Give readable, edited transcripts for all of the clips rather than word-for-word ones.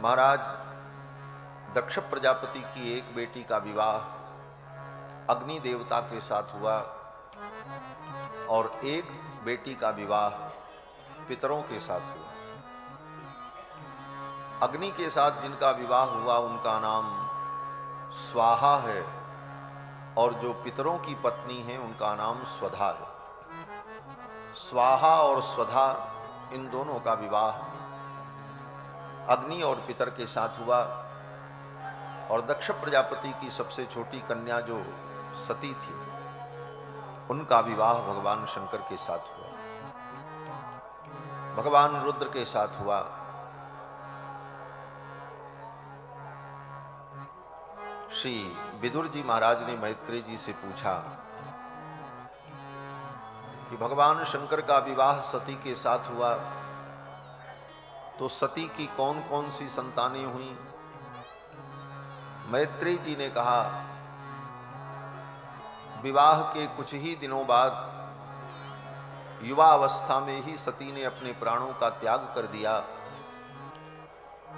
महाराज दक्ष प्रजापति की एक बेटी का विवाह अग्नि देवता के साथ हुआ और एक बेटी का विवाह पितरों के साथ हुआ। अग्नि के साथ जिनका विवाह हुआ उनका नाम स्वाहा है और जो पितरों की पत्नी है उनका नाम स्वधा है। स्वाहा और स्वधा इन दोनों का विवाह अग्नि और पितर के साथ हुआ और दक्ष प्रजापति की सबसे छोटी कन्या जो सती थी उनका विवाह भगवान शंकर के साथ हुआ, भगवान रुद्र के साथ हुआ। श्री विदुर जी महाराज ने मैत्रेय जी से पूछा कि भगवान शंकर का विवाह सती के साथ हुआ तो सती की कौन कौन सी संतानें हुई? मैत्रेय जी ने कहा विवाह के कुछ ही दिनों बाद युवा अवस्था में ही सती ने अपने प्राणों का त्याग कर दिया,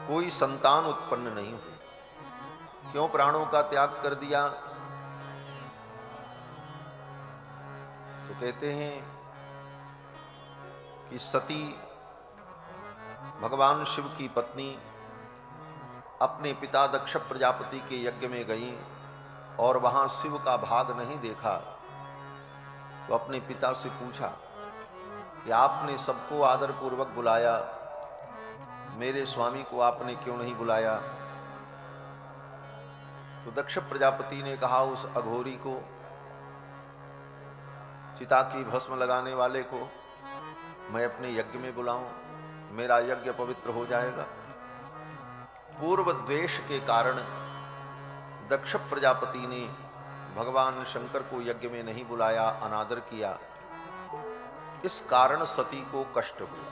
कोई संतान उत्पन्न नहीं हुई। क्यों प्राणों का त्याग कर दिया? तो कहते हैं कि सती भगवान शिव की पत्नी अपने पिता दक्ष प्रजापति के यज्ञ में गई और वहां शिव का भाग नहीं देखा तो अपने पिता से पूछा कि आपने सबको आदर पूर्वक बुलाया, मेरे स्वामी को आपने क्यों नहीं बुलाया? तो दक्ष प्रजापति ने कहा उस अघोरी को, चिता की भस्म लगाने वाले को मैं अपने यज्ञ में बुलाऊं, मेरा यज्ञ पवित्र हो जाएगा। पूर्व द्वेष के कारण दक्ष प्रजापति ने भगवान शंकर को यज्ञ में नहीं बुलाया, अनादर किया। इस कारण सती को कष्ट हुआ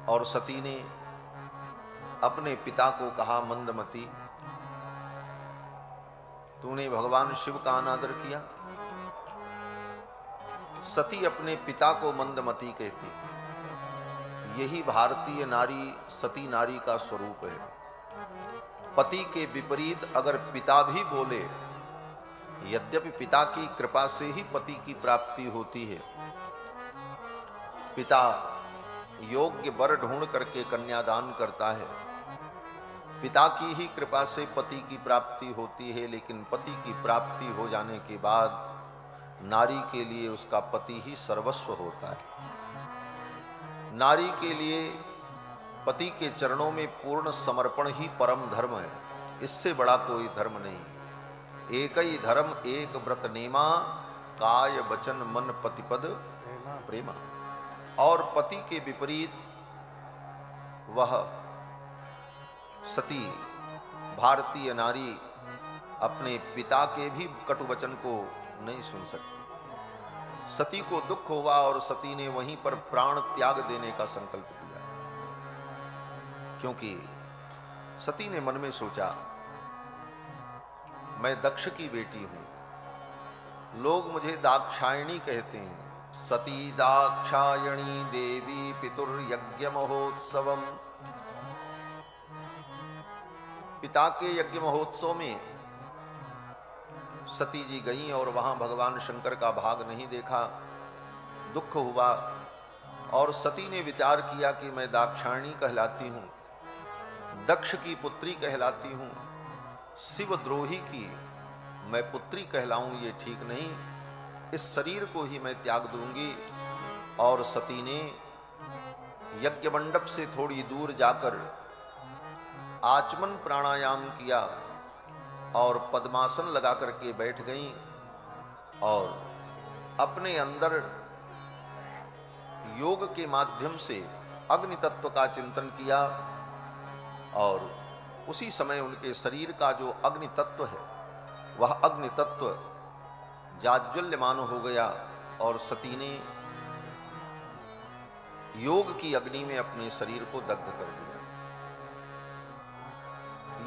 और सती ने अपने पिता को कहा, मंदमती तूने भगवान शिव का अनादर किया। सती अपने पिता को मंदमती कहती। यही भारतीय नारी सती नारी का स्वरूप है। पति के विपरीत अगर पिता भी बोले, यद्यपि पिता की कृपा से ही पति की प्राप्ति होती है, पिता योग्य वर ढूंढ करके कन्यादान करता है, पिता की ही कृपा से पति की प्राप्ति होती है, लेकिन पति की प्राप्ति हो जाने के बाद नारी के लिए उसका पति ही सर्वस्व होता है। नारी के लिए पति के चरणों में पूर्ण समर्पण ही परम धर्म है, इससे बड़ा कोई धर्म नहीं। एक ही धर्म एक व्रत नेमा, काय वचन मन पतिपद प्रेमा। और पति के विपरीत वह सती भारतीय नारी अपने पिता के भी कटु वचन को नहीं सुन सकती। सती को दुख हुआ और सती ने वहीं पर प्राण त्याग देने का संकल्प किया, क्योंकि सती ने मन में सोचा मैं दक्ष की बेटी हूं, लोग मुझे दाक्षायणी कहते हैं। सती दाक्षायणी देवी पितुर्यज्ञ महोत्सवम। पिता के यज्ञ महोत्सव में सती जी गईं और वहां भगवान शंकर का भाग नहीं देखा, दुख हुआ और सती ने विचार किया कि मैं दाक्षायणी कहलाती हूं, दक्ष की पुत्री कहलाती हूं, शिवद्रोही की मैं पुत्री कहलाऊं, ये ठीक नहीं, इस शरीर को ही मैं त्याग दूंगी। और सती ने यज्ञ मंडप से थोड़ी दूर जाकर आचमन प्राणायाम किया और पद्मासन लगा करके बैठ गईं और अपने अंदर योग के माध्यम से अग्नि तत्व का चिंतन किया और उसी समय उनके शरीर का जो अग्नि तत्व है वह अग्नि तत्व जाज्वल्यमान हो गया और सती ने योग की अग्नि में अपने शरीर को दग्ध कर दिया।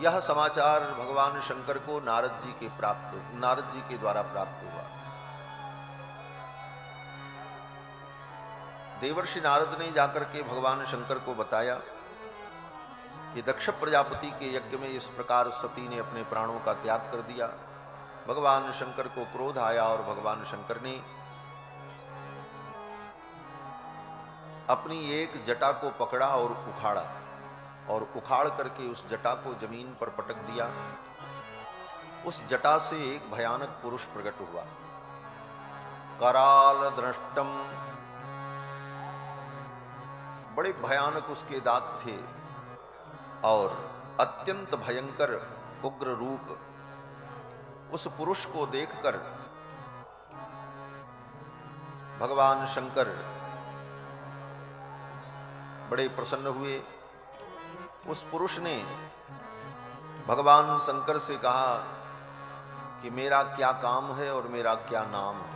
यह समाचार भगवान शंकर को नारद जी के द्वारा प्राप्त हुआ। देवर्षि नारद ने जाकर के भगवान शंकर को बताया कि दक्ष प्रजापति के यज्ञ में इस प्रकार सती ने अपने प्राणों का त्याग कर दिया। भगवान शंकर को क्रोध आया और भगवान शंकर ने अपनी एक जटा को पकड़ा और उखाड़ा, और उखाड़ करके उस जटा को जमीन पर पटक दिया। उस जटा से एक भयानक पुरुष प्रकट हुआ। कराल दृष्टम, बड़े भयानक उसके दांत थे और अत्यंत भयंकर उग्र रूप। उस पुरुष को देखकर भगवान शंकर बड़े प्रसन्न हुए। उस पुरुष ने भगवान शंकर से कहा कि मेरा क्या काम है और मेरा क्या नाम है।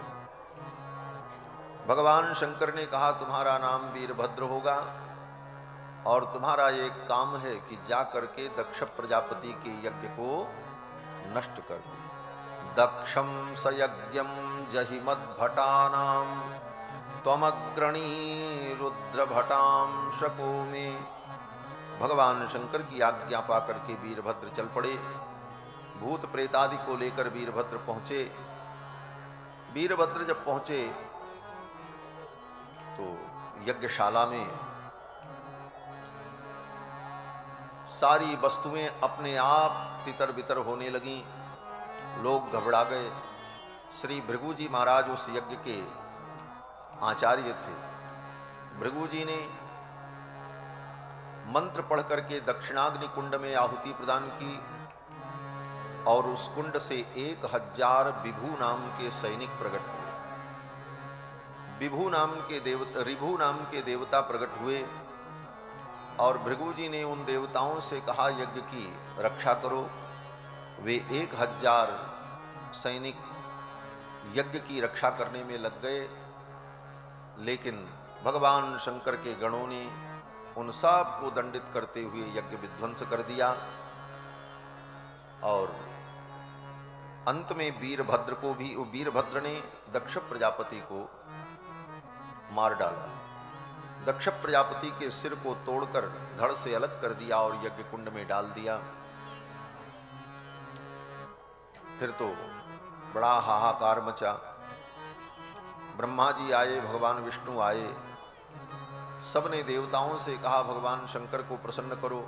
भगवान शंकर ने कहा तुम्हारा नाम वीरभद्र होगा और तुम्हारा एक काम है कि जा करके दक्ष प्रजापति के यज्ञ को नष्ट कर दो। दक्षम सयज्ञम जहिमद्भटानाम त्वमग्रणी रुद्रभटाम शको में। भगवान शंकर की आज्ञा पा करके वीरभद्र चल पड़े। भूत प्रेतादि को लेकर वीरभद्र पहुंचे। वीरभद्र जब पहुंचे तो यज्ञशाला में सारी वस्तुएं अपने आप तितर बितर होने लगीं। लोग घबरा गए। श्री भृगु जी महाराज उस यज्ञ के आचार्य थे। भृगु जी ने मंत्र पढ़ करके दक्षिणाग्नि कुंड में आहुति प्रदान की और उस कुंड से 1000 विभु नाम के सैनिक प्रकट हुए। रिभु नाम के देवता प्रकट हुए और भृगु जी ने उन देवताओं से कहा यज्ञ की रक्षा करो। वे 1000 सैनिक यज्ञ की रक्षा करने में लग गए, लेकिन भगवान शंकर के गणों ने उन सब को दंडित करते हुए यज्ञ विध्वंस कर दिया और अंत में वीरभद्र ने दक्ष प्रजापति को मार डाला। दक्ष प्रजापति के सिर को तोड़कर धड़ से अलग कर दिया और यज्ञ कुंड में डाल दिया। फिर तो बड़ा हाहाकार मचा। ब्रह्मा जी आए, भगवान विष्णु आए, सबने देवताओं से कहा भगवान शंकर को प्रसन्न करो।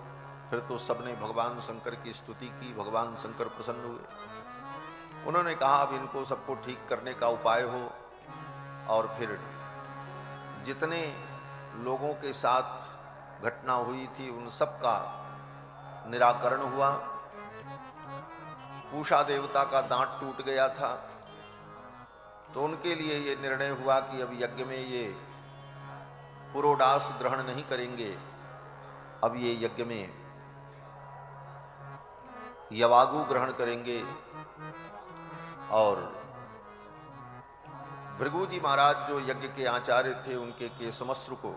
फिर तो सबने भगवान शंकर की स्तुति की। भगवान शंकर प्रसन्न हुए। उन्होंने कहा अब इनको सबको ठीक करने का उपाय हो। और फिर जितने लोगों के साथ घटना हुई थी उन सब का निराकरण हुआ। पूषा देवता का दांत टूट गया था, तो उनके लिए ये निर्णय हुआ कि अब यज्ञ में ये पुरोडास ग्रहण नहीं करेंगे। अब ये यज्ञ में यवागु ग्रहण करेंगे। और भृगु जी महाराज जो यज्ञ के आचार्य थे, उनके केशमश्रु को,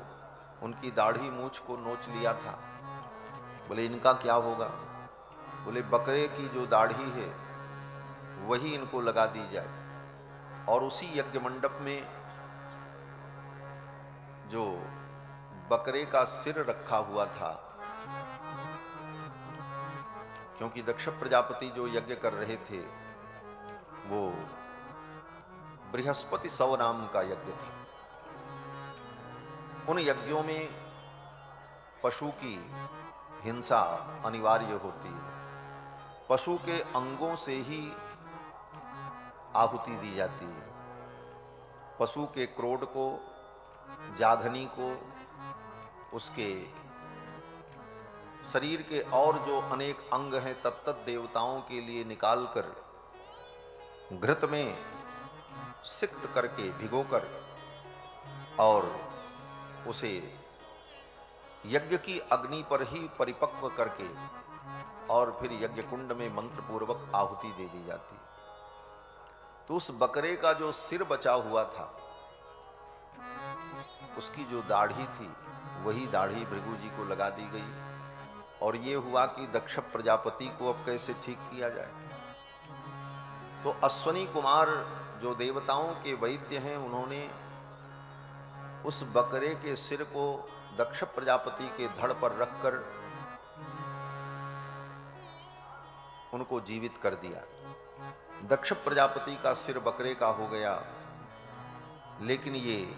उनकी दाढ़ी मूछ को नोच लिया था। बोले इनका क्या होगा? बोले बकरे की जो दाढ़ी है वही इनको लगा दी जाए। और उसी यज्ञ मंडप में जो बकरे का सिर रखा हुआ था, क्योंकि दक्ष प्रजापति जो यज्ञ कर रहे थे वो बृहस्पति सव नाम का यज्ञ था। उन यज्ञों में पशु की हिंसा अनिवार्य होती है। पशु के अंगों से ही आहुति दी जाती है। पशु के क्रोध को, जाघनी को, उसके शरीर के और जो अनेक अंग हैं तत्त देवताओं के लिए निकालकर घृत में सिक्त करके भिगोकर और उसे यज्ञ की अग्नि पर ही परिपक्व करके और फिर यज्ञ कुंड में मंत्र पूर्वक आहुति दे दी जाती। तो उस बकरे का जो सिर बचा हुआ था, उसकी जो दाढ़ी थी वही दाढ़ी भृगु जी को लगा दी गई। और ये हुआ कि दक्ष प्रजापति को अब कैसे ठीक किया जाए। तो अश्वनी कुमार जो देवताओं के वैद्य हैं, उन्होंने उस बकरे के सिर को दक्ष प्रजापति के धड़ पर रखकर उनको जीवित कर दिया। दक्ष प्रजापति का सिर बकरे का हो गया, लेकिन ये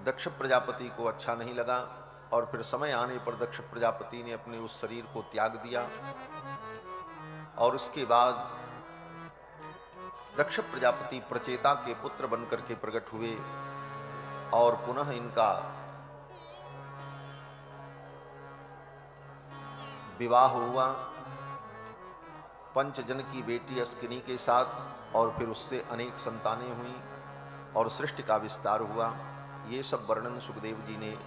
दक्ष प्रजापति को अच्छा नहीं लगा और फिर समय आने पर दक्ष प्रजापति ने अपने उस शरीर को त्याग दिया। और उसके बाद दक्ष प्रजापति प्रचेता के पुत्र बनकर के प्रकट हुए और पुनः इनका विवाह हुआ पंचजन की बेटी अस्किनी के साथ, और फिर उससे अनेक संतानें हुई और सृष्टि का विस्तार हुआ। ये सब वर्णन सुखदेव जी ने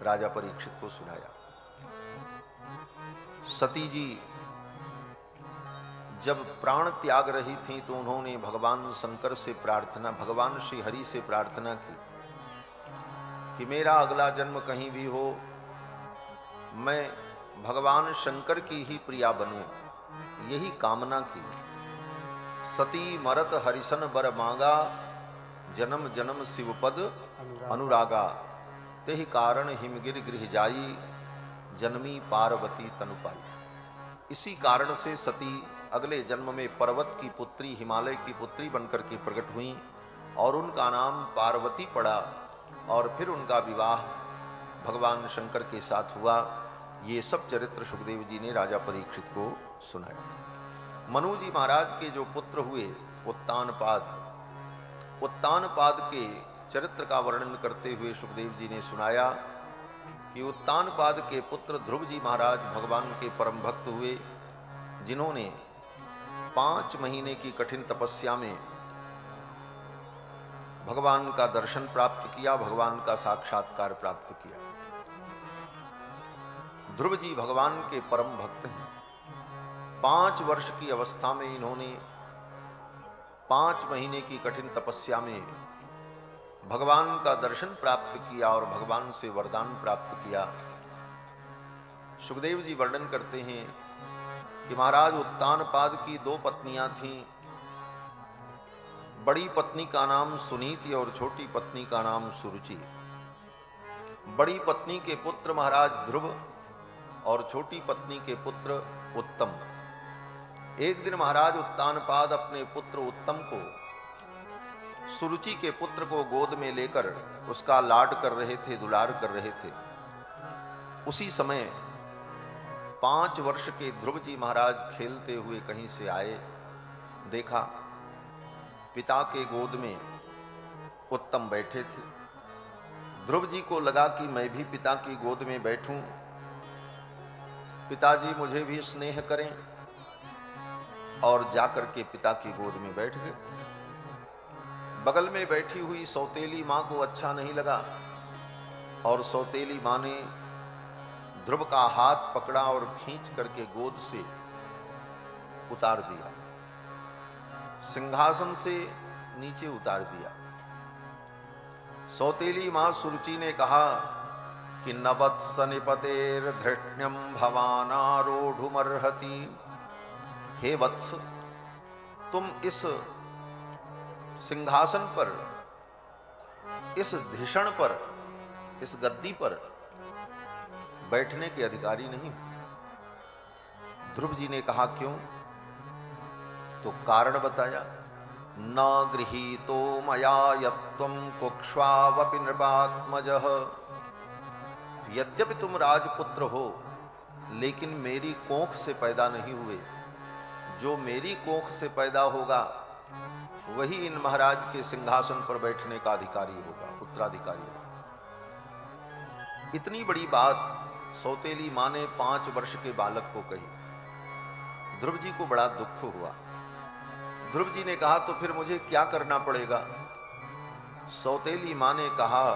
राजा परीक्षित को सुनाया। सती जी जब प्राण त्याग रही थीं तो उन्होंने भगवान शंकर से प्रार्थना, भगवान श्री हरि से प्रार्थना की कि मेरा अगला जन्म कहीं भी हो, मैं भगवान शंकर की ही प्रिया बनूं, यही कामना की। सती मरत हरिसन बर मांगा, जन्म जन्म शिवपद अनुरागा, तेहि कारण हिमगिर गृह जाई, जन्मी पार्वती तनु पाई। इसी कारण से सती अगले जन्म में पर्वत की पुत्री, हिमालय की पुत्री बनकर के प्रकट हुई और उनका नाम पार्वती पड़ा और फिर उनका विवाह भगवान शंकर के साथ हुआ। ये सब चरित्र सुखदेव जी ने राजा परीक्षित को सुनाया। मनु जी महाराज के जो पुत्र हुए उत्तानपाद, उत्तानपाद के चरित्र का वर्णन करते हुए सुखदेव जी ने सुनाया कि उत्तानपाद के पुत्र ध्रुव जी महाराज भगवान के परम भक्त हुए, जिन्होंने 5 महीने की कठिन तपस्या में भगवान का दर्शन प्राप्त किया, भगवान का साक्षात्कार प्राप्त किया। ध्रुव जी भगवान के परम भक्त हैं। 5 वर्ष की अवस्था में इन्होंने 5 महीने की कठिन तपस्या में भगवान का दर्शन प्राप्त किया और भगवान से वरदान प्राप्त किया। सुखदेव जी वर्णन करते हैं कि महाराज उत्तानपाद की 2 पत्नियां थीं। बड़ी पत्नी का नाम सुनीति और छोटी पत्नी का नाम सुरुचि। बड़ी पत्नी के पुत्र महाराज ध्रुव और छोटी पत्नी के पुत्र उत्तम। एक दिन महाराज उत्तानपाद अपने पुत्र उत्तम को सुरुचि के पुत्र को गोद में लेकर उसका लाड कर रहे थे, दुलार कर रहे थे। उसी समय 5 वर्ष के ध्रुव जी महाराज खेलते हुए कहीं से आए, देखा पिता के गोद में उत्तम बैठे थे। ध्रुव जी को लगा कि मैं भी पिता की गोद में बैठूं, पिताजी मुझे भी स्नेह करें, और जाकर के पिता की गोद में बैठ गए। बगल में बैठी हुई सौतेली मां को अच्छा नहीं लगा और सौतेली मां ने ध्रुव का हाथ पकड़ा और खींच करके गोद से उतार दिया, सिंहासन से नीचे उतार दिया। सौतेली मां सुरुचि ने कहा कि नवत्स निपतेर धृष्ण्यम भवानारोढ़ुमर्हति। हे वत्स, तुम इस सिंहासन पर, इस धिषण पर, इस गद्दी पर बैठने के अधिकारी नहीं। ध्रुव जी ने कहा क्यों? तो कारण बताया। न गृहीतो मया यत्त्वं कुक्ष्वावपि नृपात्मजः। यद्यपि तुम राजपुत्र हो, लेकिन मेरी कोख से पैदा नहीं हुए। जो मेरी कोख से पैदा होगा वही इन महाराज के सिंहासन पर बैठने का अधिकारी होगा, उत्तराधिकारी होगा। इतनी बड़ी बात सौतेली मां ने 5 वर्ष के बालक को कही। ध्रुव जी को बड़ा दुख हुआ। ध्रुव जी ने कहा तो फिर मुझे क्या करना पड़ेगा? सौतेली मां ने कहा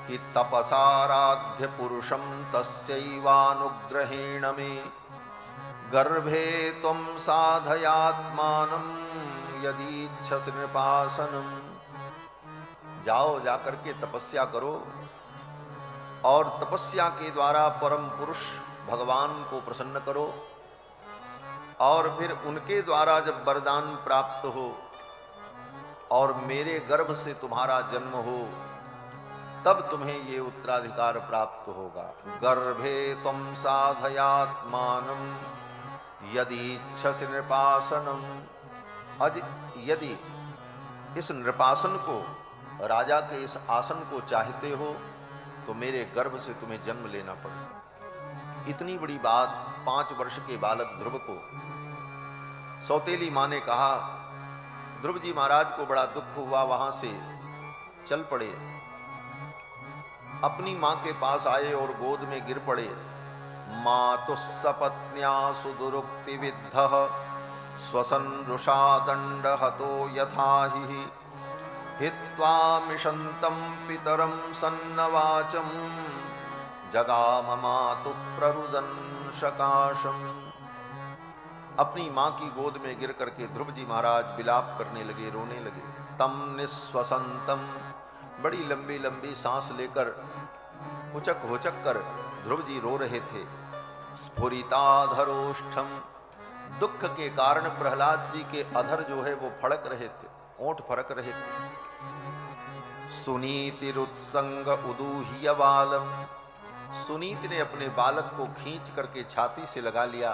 कि तपसाराध्य पुरुषम तस्यैवानुग्रहेण मे गर्भे त्वं साधयात्मानं यदीच्छसि नृपासनम्। जाओ, जाकर के तपस्या करो और तपस्या के द्वारा परम पुरुष भगवान को प्रसन्न करो, और फिर उनके द्वारा जब वरदान प्राप्त हो और मेरे गर्भ से तुम्हारा जन्म हो तब तुम्हें ये उत्तराधिकार प्राप्त होगा। गर्भे तुम साधयात्मानम यदि इच्छसि नृपासनम। अज यदि इस नृपासन को, राजा के इस आसन को चाहते हो तो मेरे गर्भ से तुम्हें जन्म लेना पड़ेगा। इतनी बड़ी बात 5 वर्ष के बालक ध्रुव को सौतेली मां ने कहा। ध्रुव जी महाराज को बड़ा दुख हुआ, वहां से चल पड़े, अपनी मां के पास आए और गोद में गिर पड़े। मातु सपत्न्या सुदुरुक्ति विद्धः स्वसन रुषा दंड हतो यथा हि हित्वा मिषन्तं पितरं सन्नवाचम जगाम मातु प्ररुदन शकाशम। अपनी मां की गोद में गिर करके ध्रुव जी महाराज विलाप करने लगे, रोने लगे। तम निस्वसंतम, बड़ी लंबी लंबी सांस लेकर हुचक हुचक कर ध्रुव जी रो रहे थे। स्फुरिताधरोष्ठम, दुख के कारण प्रहलाद जी के अधर जो है वो फड़क रहे थे, ओंठ फड़क रहे थे। सुनीतिरुत्संग उदूह्य बालम, सुनीत ने अपने बालक को खींच करके छाती से लगा लिया।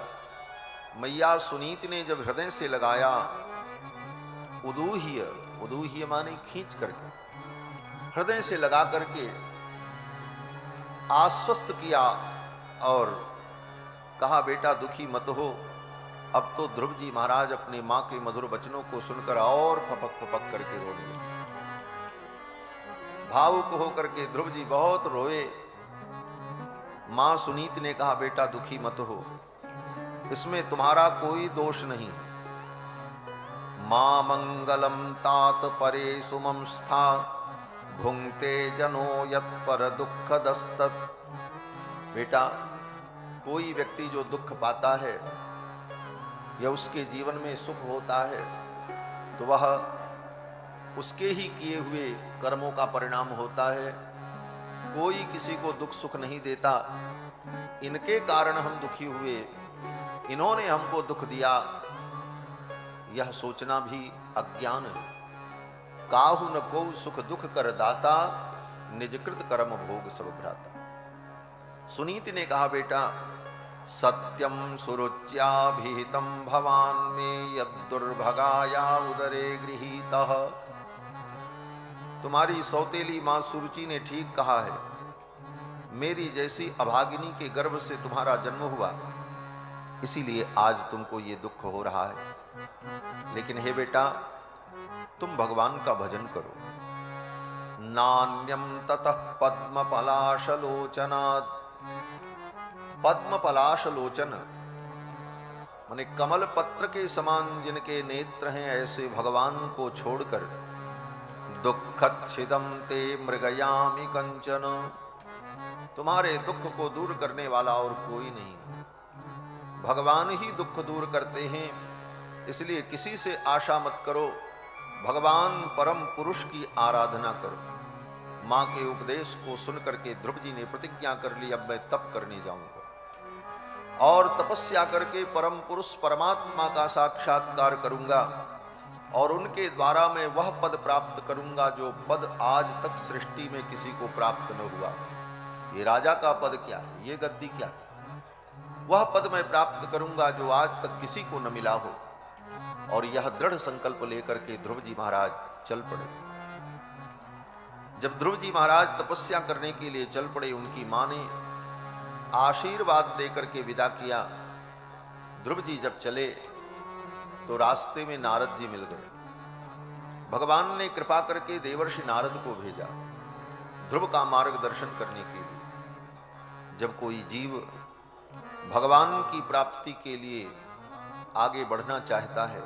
मैया सुनीत ने जब हृदय से लगाया, उदूह्य, उदूह्य माने खींच करके, हृदय से लगा करके आश्वस्त किया और कहा बेटा दुखी मत हो। अब तो ध्रुव जी महाराज अपने मां के मधुर वचनों को सुनकर और फपक फपक करके रोने लगे। भावुक होकर के ध्रुव जी बहुत रोए। मां सुनीत ने कहा बेटा दुखी मत हो, इसमें तुम्हारा कोई दोष नहीं। मां मंगलम तात परे सुमम स्था भुंक्ते जनो यत् पर दुख दस्तत। बेटा कोई व्यक्ति जो दुख पाता है या उसके जीवन में सुख होता है तो वह उसके ही किए हुए कर्मों का परिणाम होता है। कोई किसी को दुख सुख नहीं देता। इनके कारण हम दुखी हुए, इन्होंने हमको दुख दिया, यह सोचना भी अज्ञान है। काहु न को सुख दुख कर दाता निजकृत कर्म भोग सब भ्राता। सुनीति ने कहा बेटा सत्यम सुरुच्याभिहितम भवान में यद्दुर्भगाया उदरे गृहीतः। तुम्हारी सौतेली मां सुरुचि ने ठीक कहा है, मेरी जैसी अभागिनी के गर्भ से तुम्हारा जन्म हुआ, इसीलिए आज तुमको ये दुख हो रहा है। लेकिन हे बेटा तुम भगवान का भजन करो। नान्यम ततः पद्म पलाशलोचनात्, पद्म पलाशलोचन माने कमल पत्र के समान जिनके नेत्र हैं, ऐसे भगवान को छोड़कर दुःखच्छिदं ते मृगयामि कंचन, तुम्हारे दुख को दूर करने वाला और कोई नहीं, भगवान ही दुख दूर करते हैं। इसलिए किसी से आशा मत करो, भगवान परम पुरुष की आराधना करो। मां के उपदेश को सुन करके ध्रुव जी ने प्रतिज्ञा कर ली, अब मैं तप करने जाऊंगा और तपस्या करके परम पुरुष परमात्मा का साक्षात्कार करूंगा और उनके द्वारा मैं वह पद प्राप्त करूंगा जो पद आज तक सृष्टि में किसी को प्राप्त न हुआ। ये राजा का पद क्या, ये गद्दी क्या, वह पद मैं प्राप्त करूंगा जो आज तक किसी को न मिला हो। और यह दृढ़ संकल्प लेकर के ध्रुव जी महाराज चल पड़े। जब ध्रुव जी महाराज तपस्या करने के लिए चल पड़े, उनकी मां ने आशीर्वाद देकर के विदा किया। ध्रुव जी जब चले तो रास्ते में नारद जी मिल गए। भगवान ने कृपा करके देवर्षि नारद को भेजा ध्रुव का मार्गदर्शन करने के लिए। जब कोई जीव भगवान की प्राप्ति के लिए आगे बढ़ना चाहता है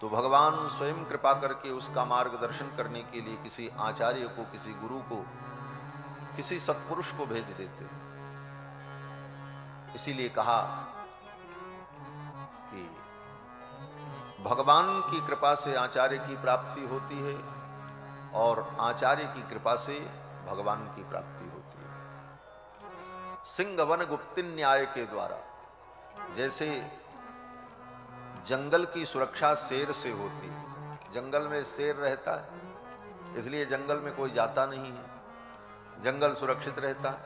तो भगवान स्वयं कृपा करके उसका मार्गदर्शन करने के लिए किसी आचार्य को, किसी गुरु को, किसी सत्पुरुष को भेज देते। इसीलिए कहा कि भगवान की कृपा से आचार्य की प्राप्ति होती है और आचार्य की कृपा से भगवान की प्राप्ति होती है। सिंहवन गुप्ति न्याय के द्वारा जैसे जंगल की सुरक्षा शेर से होती है, जंगल में शेर रहता है इसलिए जंगल में कोई जाता नहीं है। जंगल सुरक्षित रहता है।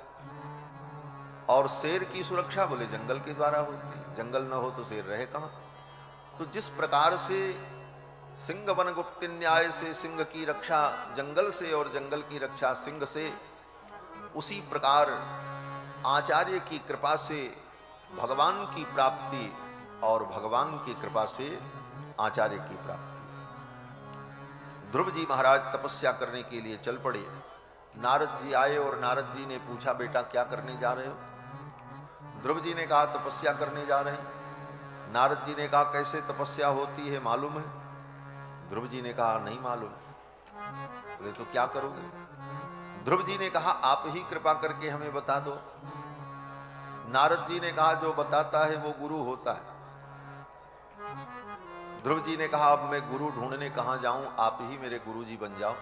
और शेर की सुरक्षा बोले जंगल के द्वारा होती है, जंगल न हो तो शेर रहे कहां। तो जिस प्रकार से सिंह वन गुप्त न्याय से सिंह की रक्षा जंगल से और जंगल की रक्षा सिंह से, उसी प्रकार आचार्य की कृपा से भगवान की प्राप्ति और भगवान की कृपा से आचार्य की प्राप्ति। ध्रुव जी महाराज तपस्या करने के लिए चल पड़े। नारद जी आए और नारद जी ने पूछा, बेटा क्या करने जा रहे हो? ध्रुव जी ने कहा, तपस्या करने जा रहे हैं। नारद जी ने कहा, कैसे तपस्या होती है मालूम है? ध्रुव जी ने कहा, नहीं मालूम। बोले तो क्या करोगे? ध्रुव जी ने कहा, आप ही कृपा करके हमें बता दो। नारद जी ने कहा, जो बताता है वो गुरु होता है। ध्रुव जी ने कहा, अब मैं गुरु ढूंढने कहां जाऊं, आप ही मेरे गुरु जी बन जाओ।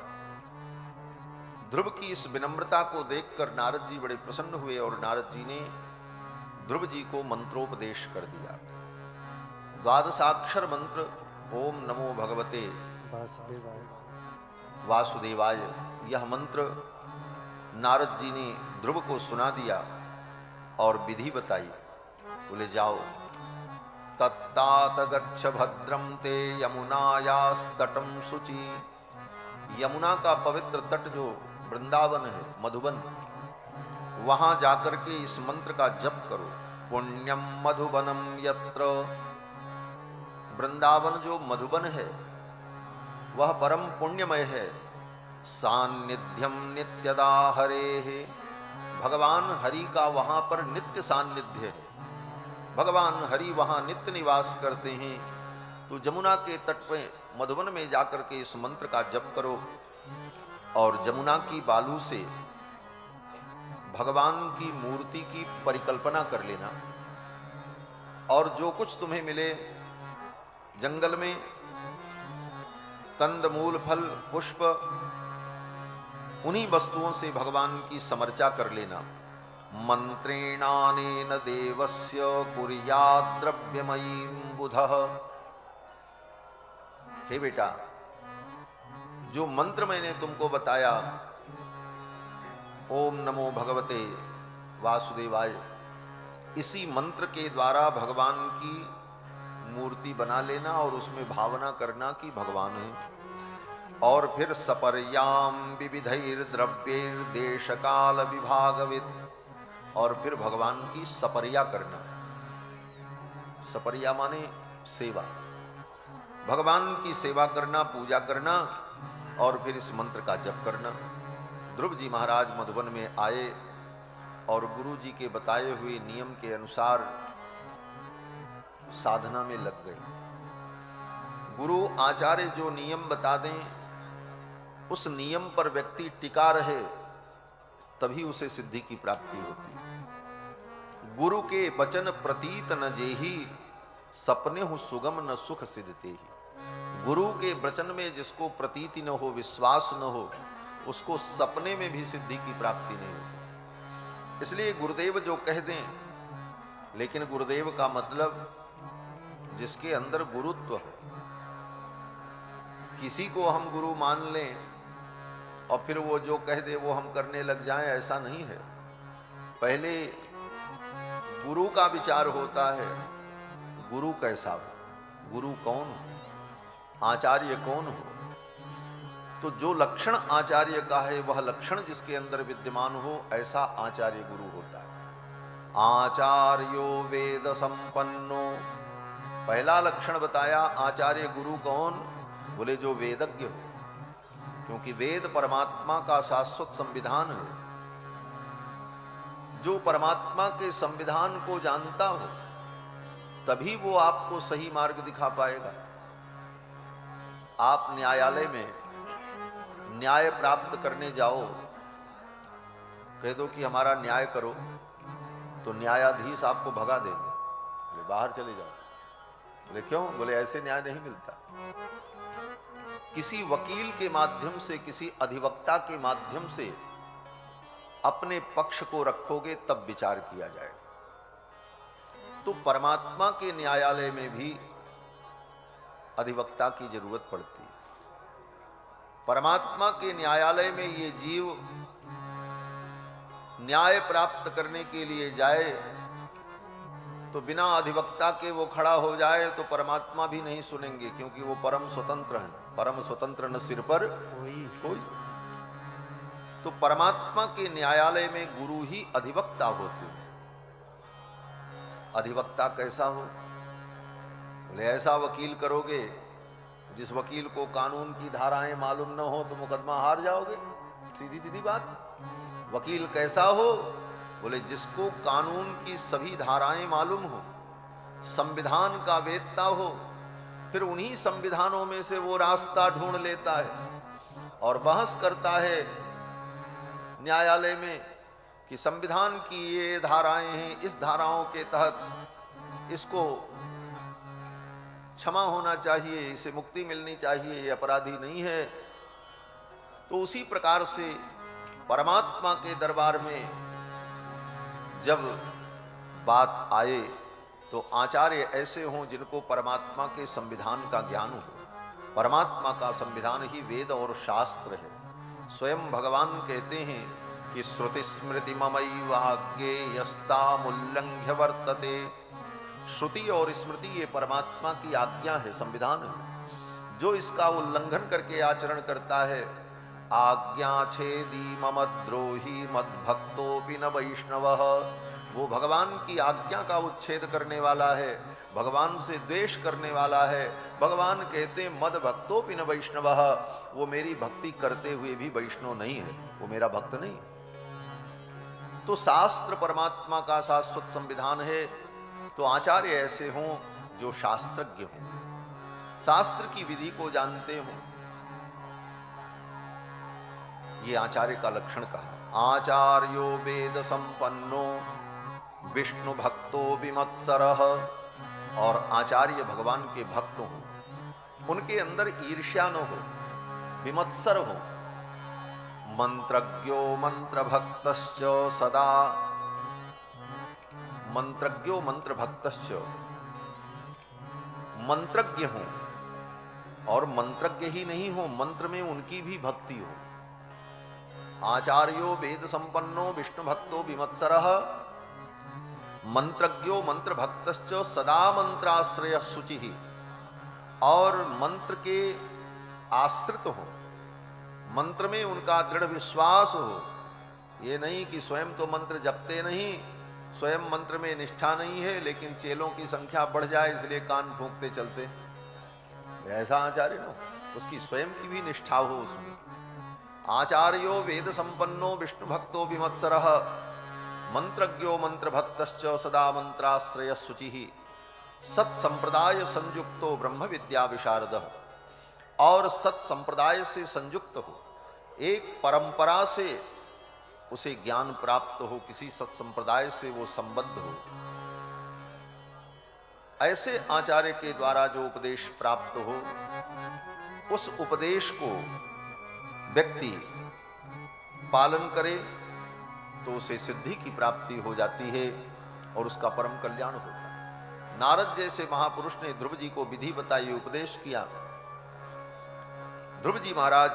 ध्रुव की इस विनम्रता को देखकर नारद जी बड़े प्रसन्न हुए और नारद जी ने ध्रुव जी को मंत्रोपदेश कर दिया। द्वादशाक्षर मंत्र ओम नमो भगवते वासुदेवाय, यह मंत्र नारद जी ने ध्रुव को सुना दिया और विधि बताई। बोले जाओ, तत्तात गच्छ भद्रम ते यमुनायास्तटम शुचि। यमुना का पवित्र तट जो वृंदावन है, मधुबन, वहां जाकर के इस मंत्र का जप करो। पुण्यम मधुबनम यत्र, वृंदावन जो मधुबन है वह परम पुण्यमय है। सान्निध्यम नित्यदा हरेः, भगवान हरि का वहां पर नित्य सान्निध्य है। भगवान हरि वहां नित्य निवास करते हैं। तो जमुना के तट पे मधुबन में जाकर के इस मंत्र का जप करो और जमुना की बालू से भगवान की मूर्ति की परिकल्पना कर लेना। और जो कुछ तुम्हें मिले जंगल में, कंद मूल फल पुष्प, उन्हीं वस्तुओं से भगवान की समर्चा कर लेना। मंत्रेणानेन देवस्य कुर्यात् द्रव्यमयीं बुधः। हे बेटा, जो मंत्र मैंने तुमको बताया, ओम नमो भगवते वासुदेवाय, इसी मंत्र के द्वारा भगवान की मूर्ति बना लेना और उसमें भावना करना कि भगवान है। और फिर सपर्याम विविधैर द्रव्यैर देश काल विभागविद, और फिर भगवान की सपर्या करना। सपर्या माने सेवा, भगवान की सेवा करना, पूजा करना और फिर इस मंत्र का जप करना। ध्रुव जी महाराज मधुबन में आए और गुरु जी के बताए हुए नियम के अनुसार साधना में लग गए। गुरु आचार्य जो नियम बता दें, उस नियम पर व्यक्ति टिका रहे, तभी उसे सिद्धि की प्राप्ति होती है। गुरु के वचन प्रतीत न जेहि, सपने हो सुगम न सुख सिद्धते ही। गुरु के वचन में जिसको प्रतीति न हो, विश्वास न हो, उसको सपने में भी सिद्धि की प्राप्ति नहीं हो सकती। इसलिए गुरुदेव जो कह दें, लेकिन गुरुदेव का मतलब जिसके अंदर गुरुत्व है। किसी को हम गुरु मान लें और फिर वो जो कह दे वो हम करने लग जाएं, ऐसा नहीं है। पहले गुरु का विचार होता है, गुरु कैसा हो, गुरु कौन हो, आचार्य कौन हो। तो जो लक्षण आचार्य का है, वह लक्षण जिसके अंदर विद्यमान हो, ऐसा आचार्य गुरु होता है। आचार्यो वेद संपन्नो, पहला लक्षण बताया आचार्य गुरु कौन, बोले जो वेदज्ञ हो, क्योंकि वेद परमात्मा का शाश्वत संविधान है। जो परमात्मा के संविधान को जानता हो, तभी वो आपको सही मार्ग दिखा पाएगा। आप न्यायालय में न्याय प्राप्त करने जाओ, कह दो कि हमारा न्याय करो, तो न्यायाधीश आपको भगा देंगे, बोले बाहर चले जाओ। बोले क्यों? बोले ऐसे न्याय नहीं मिलता। किसी वकील के माध्यम से, किसी अधिवक्ता के माध्यम से अपने पक्ष को रखोगे, तब विचार किया जाएगा। तो परमात्मा के न्यायालय में भी अधिवक्ता की जरूरत पड़ती है। परमात्मा के न्यायालय में ये जीव न्याय प्राप्त करने के लिए जाए तो बिना अधिवक्ता के वो खड़ा हो जाए तो परमात्मा भी नहीं सुनेंगे, क्योंकि वो परम स्वतंत्र हैं। परम स्वतंत्र न सिर पर कोई। तो परमात्मा के न्यायालय में गुरु ही अधिवक्ता होते हैं। अधिवक्ता कैसा हो? बोले ऐसा वकील करोगे जिस वकील को कानून की धाराएं मालूम न हो तो मुकदमा हार जाओगे। सीधी सीधी बात। वकील कैसा हो? बोले जिसको कानून की सभी धाराएं मालूम हो, संविधान का वेत्ता हो, फिर उन्हीं संविधानों में से वो रास्ता ढूंढ लेता है और बहस करता है न्यायालय में कि संविधान की ये धाराएं हैं, इस धाराओं के तहत इसको क्षमा होना चाहिए, इसे मुक्ति मिलनी चाहिए, ये अपराधी नहीं है। तो उसी प्रकार से परमात्मा के दरबार में जब बात आए तो आचार्य ऐसे हों जिनको परमात्मा के संविधान का ज्ञान हो। परमात्मा का संविधान ही वेद और शास्त्र है। स्वयं भगवान कहते हैं कि श्रुति स्मृति ममैवाज्ञे यस्तामुल्लंघ्य वर्तते। श्रुति और स्मृति ये परमात्मा की आज्ञा है, संविधान है। जो इसका उल्लंघन करके आचरण करता है, आज्ञा छेदी मम द्रोही मद भक्तोपि न वैष्णवः, वो भगवान की आज्ञा का उच्छेद करने वाला है, भगवान से द्वेष करने वाला है। भगवान कहते मद भक्तोपि न वैष्णवः, वो मेरी भक्ति करते हुए भी वैष्णव नहीं है, वो मेरा भक्त नहीं। तो शास्त्र परमात्मा का शाश्वत संविधान है। तो आचार्य ऐसे हों जो शास्त्रज्ञ हों, शास्त्र की विधि को जानते हों। ये आचार्य का लक्षण कहा। आचार्यो वेद संपन्नो विष्णु भक्तो विमत्सरः। और आचार्य भगवान के भक्त हों, उनके अंदर ईर्ष्या न हो, विमत्सर हो। मंत्रज्ञो मंत्र भक्तश्च सदा, मंत्रज्ञो मंत्र भक्तश्च, मंत्रज्ञ हो और मंत्रज्ञ ही नहीं हो, मंत्र में उनकी भी भक्ति हो। आचार्यो वेद संपन्नो विष्णु भक्तो विमत्सरः, मंत्रज्ञो मंत्र भक्तश्च सदा मंत्राश्रय शुचिः। और मंत्र के आश्रित हो, मंत्र में उनका दृढ़ विश्वास हो। ये नहीं कि स्वयं तो मंत्र जपते नहीं, स्वयं मंत्र में निष्ठा नहीं है, लेकिन चेलों की संख्या बढ़ जाए इसलिए कान फूंकते चलते, ऐसा आचार्य ना, उसकी स्वयं की भी निष्ठा हो उसमें। आचार्यो वेद संपन्नो विष्णु भक्तो विमत्सरः, मंत्रज्ञो मंत्र भक्तश्च सदा मंत्राश्रय शुचिः, सत संप्रदाय संयुक्तो ब्रह्म विद्या विशारदः। और सत संप्रदाय से संयुक्त हो, एक परंपरा से उसे ज्ञान प्राप्त हो, किसी सत संप्रदाय से वो संबद्ध हो। ऐसे आचार्य के द्वारा जो उपदेश प्राप्त हो, उस उपदेश को व्यक्ति पालन करे तो उसे सिद्धि की प्राप्ति हो जाती है और उसका परम कल्याण होता है। नारद जैसे महापुरुष ने ध्रुव जी को विधि बताई, उपदेश किया। ध्रुव जी महाराज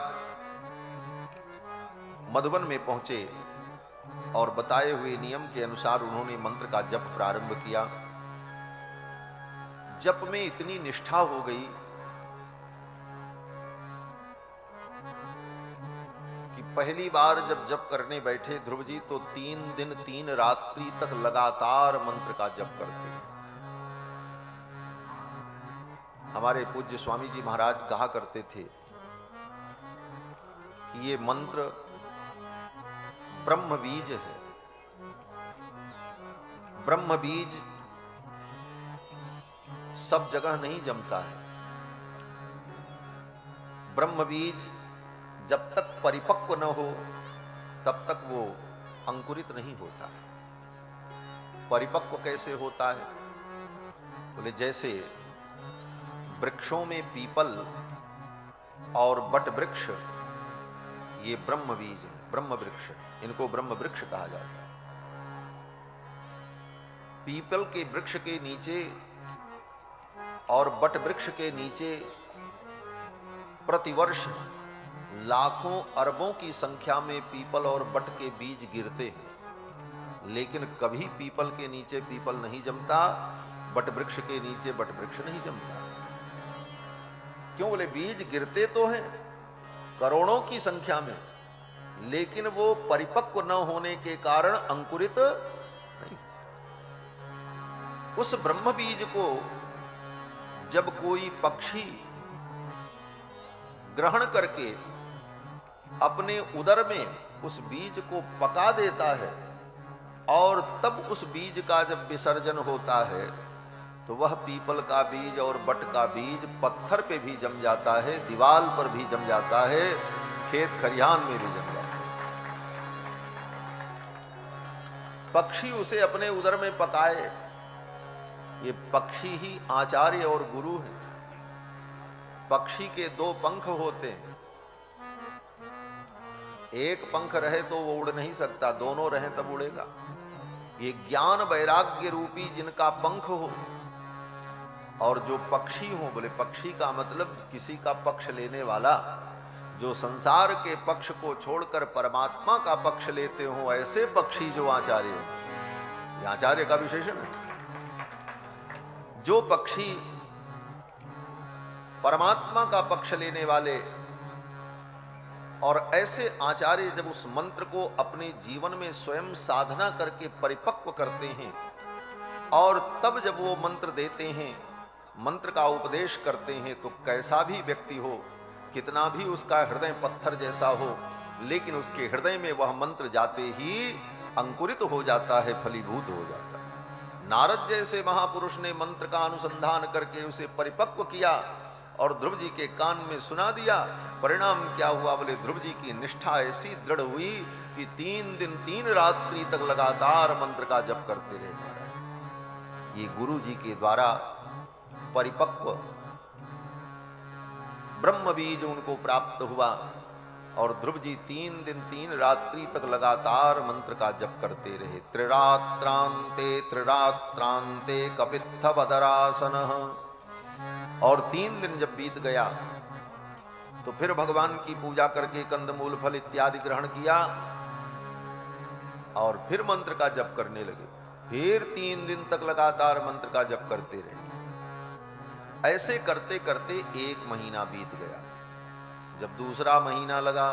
मधुबन में पहुंचे और बताए हुए नियम के अनुसार उन्होंने मंत्र का जप प्रारंभ किया। जप में इतनी निष्ठा हो गई कि पहली बार जब जप करने बैठे ध्रुव जी तो 3 दिन 3 रात्रि तक लगातार मंत्र का जप करते। हमारे पूज्य स्वामी जी महाराज कहा करते थे कि ये मंत्र ब्रह्म बीज है। ब्रह्म बीज सब जगह नहीं जमता है। ब्रह्म बीज जब तक परिपक्व न हो तब तक वो अंकुरित नहीं होता। परिपक्व कैसे होता है? बोले जैसे वृक्षों में पीपल और बट वृक्ष ये ब्रह्म बीज है, ब्रह्म वृक्ष, इनको ब्रह्म वृक्ष कहा जाता है। पीपल के वृक्ष के नीचे और बट वृक्ष के नीचे प्रतिवर्ष लाखों अरबों की संख्या में पीपल और बट के बीज गिरते हैं। लेकिन कभी पीपल के नीचे पीपल नहीं जमता, बट वृक्ष के नीचे बट वृक्ष नहीं जमता। क्यों? बोले बीज गिरते तो हैं करोड़ों की संख्या में, लेकिन वो परिपक्व न होने के कारण अंकुरित नहीं। उस ब्रह्म बीज को जब कोई पक्षी ग्रहण करके अपने उदर में उस बीज को पका देता है और तब उस बीज का जब विसर्जन होता है तो वह पीपल का बीज और बट का बीज पत्थर पे भी जम जाता है, दीवार पर भी जम जाता है, खेत खलिहान में भी जम जाता है। पक्षी उसे अपने उदर में पकाए, ये पक्षी ही आचार्य और गुरु है। पक्षी के दो पंख होते हैं, एक पंख रहे तो वो उड़ नहीं सकता, दोनों रहे तब उड़ेगा। ये ज्ञान वैराग्य रूपी जिनका पंख हो और जो पक्षी हो, बोले पक्षी का मतलब किसी का पक्ष लेने वाला, जो संसार के पक्ष को छोड़कर परमात्मा का पक्ष लेते हो, ऐसे पक्षी जो आचार्य है। आचार्य का विशेषण है। जो पक्षी परमात्मा का पक्ष लेने वाले और ऐसे आचार्य जब उस मंत्र को अपने जीवन में स्वयं साधना करके परिपक्व करते हैं और तब जब वो मंत्र देते हैं, मंत्र का उपदेश करते हैं, तो कैसा भी व्यक्ति हो, कितना भी उसका हृदय पत्थर जैसा हो, लेकिन उसके हृदय में वह मंत्र जाते ही अंकुरित हो जाता है, फलीभूत हो जाता है। नारद जैसे महापुरुष ने मंत्र का अनुसंधान करके उसे परिपक्व किया और ध्रुव जी के कान में सुना दिया। परिणाम क्या हुआ? बोले ध्रुव जी की निष्ठा ऐसी दृढ़ हुई कि 3 दिन 3 रात्रि तक लगातार मंत्र का जप करते रहे महाराज। ये गुरु जी के द्वारा परिपक्व ब्रह्म बीज उनको प्राप्त हुआ और ध्रुव जी 3 दिन 3 रात्रि तक लगातार मंत्र का जप करते रहे। त्रिरात्रांते कपित्थ बदरासनः। और 3 दिन जब बीत गया तो फिर भगवान की पूजा करके कंदमूल फल इत्यादि ग्रहण किया और फिर मंत्र का जप करने लगे। फिर 3 दिन तक लगातार मंत्र का जप करते रहे। ऐसे करते करते 1 महीना बीत गया। जब दूसरा महीना लगा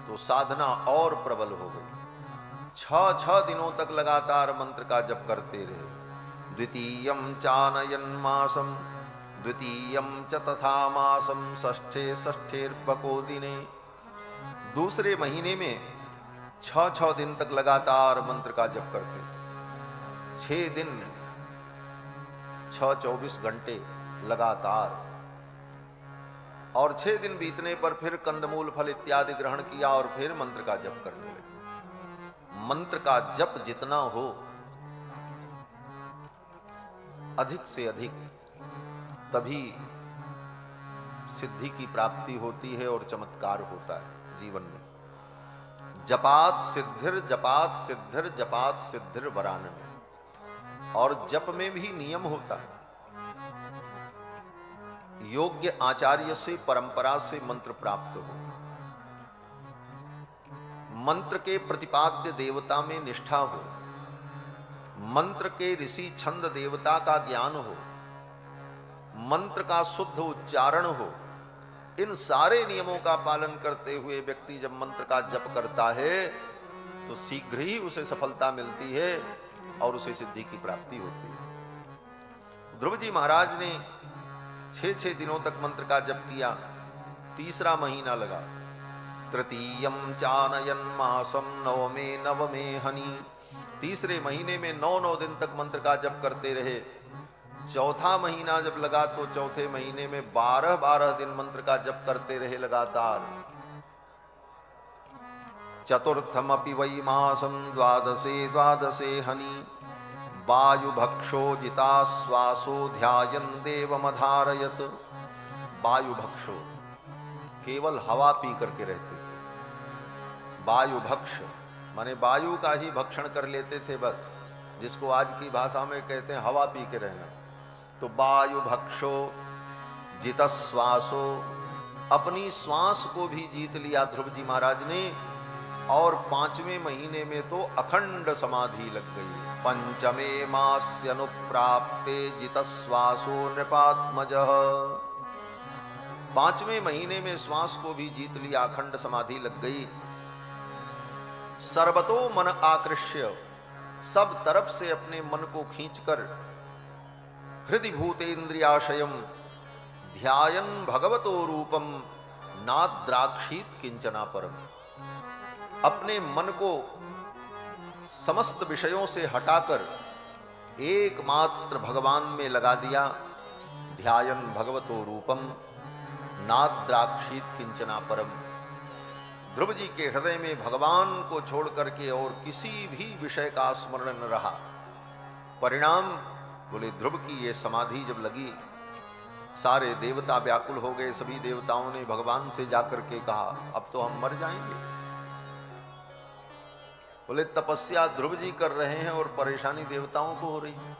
तो साधना और प्रबल हो गई। 6 दिनों तक लगातार मंत्र का जप करते रहे। द्वितीयं चानयन मासम द्वितीयं च तथा मासम षष्ठेर्बको दिने। दूसरे महीने में 6 दिन तक लगातार मंत्र का जप करते। 6 दिन 24 घंटे लगातार। और 6 दिन बीतने पर फिर कंदमूल फल इत्यादि ग्रहण किया और फिर मंत्र का जप करने लगे। मंत्र का जप जितना हो अधिक से अधिक, तभी सिद्धि की प्राप्ति होती है और चमत्कार होता है जीवन में। जपात सिद्धिर जपात सिद्धिर जपात सिद्धिर वरानने। और जप में भी नियम होता है। योग्य आचार्य से परंपरा से मंत्र प्राप्त हो, मंत्र के प्रतिपाद्य देवता में निष्ठा हो, मंत्र के ऋषि छंद देवता का ज्ञान हो, मंत्र का शुद्ध उच्चारण हो। इन सारे नियमों का पालन करते हुए व्यक्ति जब मंत्र का जप करता है तो शीघ्र ही उसे सफलता मिलती है और उसे सिद्धि की प्राप्ति होती है। ध्रुव जी महाराज ने 6 दिनों तक मंत्र का जप किया। तीसरा महीना लगा। तृतीयं चानयन मासम नवमे हनि। तीसरे महीने में 9 दिन तक मंत्र का जप करते रहे। चौथा महीना जब लगा तो चौथे महीने में 12 दिन मंत्र का जप करते रहे लगातार। चतुर्थमपि वै मासं द्वादशे हनि। वायु भक्षो जिता श्वासो ध्यायन देवमधारयत। वायु भक्षो केवल हवा पी करके रहते थे। वायु भक्ष माने वायु का ही भक्षण कर लेते थे बस, जिसको आज की भाषा में कहते हैं हवा पी के रहना। तो वायु भक्षो जित श्वासो, अपनी श्वास को भी जीत लिया ध्रुव जी महाराज ने और 5वें महीने में तो अखंड समाधि लग गई। पंचमे मास्यनुप्राप्ते जितश्वासो नृपात्मजः। 5वें महीने में श्वास को भी जीत लिया, अखंड समाधि लग गई। सर्वतो मन आकृष्य, सब तरफ से अपने मन को खींचकर हृदय भूतेन्द्रियाशयम ध्यायन भगवतो रूपम नाद्राक्षीत किंचना परम। अपने मन को समस्त विषयों से हटाकर एकमात्र भगवान में लगा दिया। ध्यायन भगवतो रूपम नाद्राक्षीत किंचना परम। ध्रुव जी के हृदय में भगवान को छोड़ करके और किसी भी विषय का स्मरण न रहा। परिणाम बोले ध्रुव की ये समाधि जब लगी, सारे देवता व्याकुल हो गए। सभी देवताओं ने भगवान से जाकर के कहा अब तो हम मर जाएंगे। बोले तपस्या ध्रुव जी कर रहे हैं और परेशानी देवताओं को हो रही है।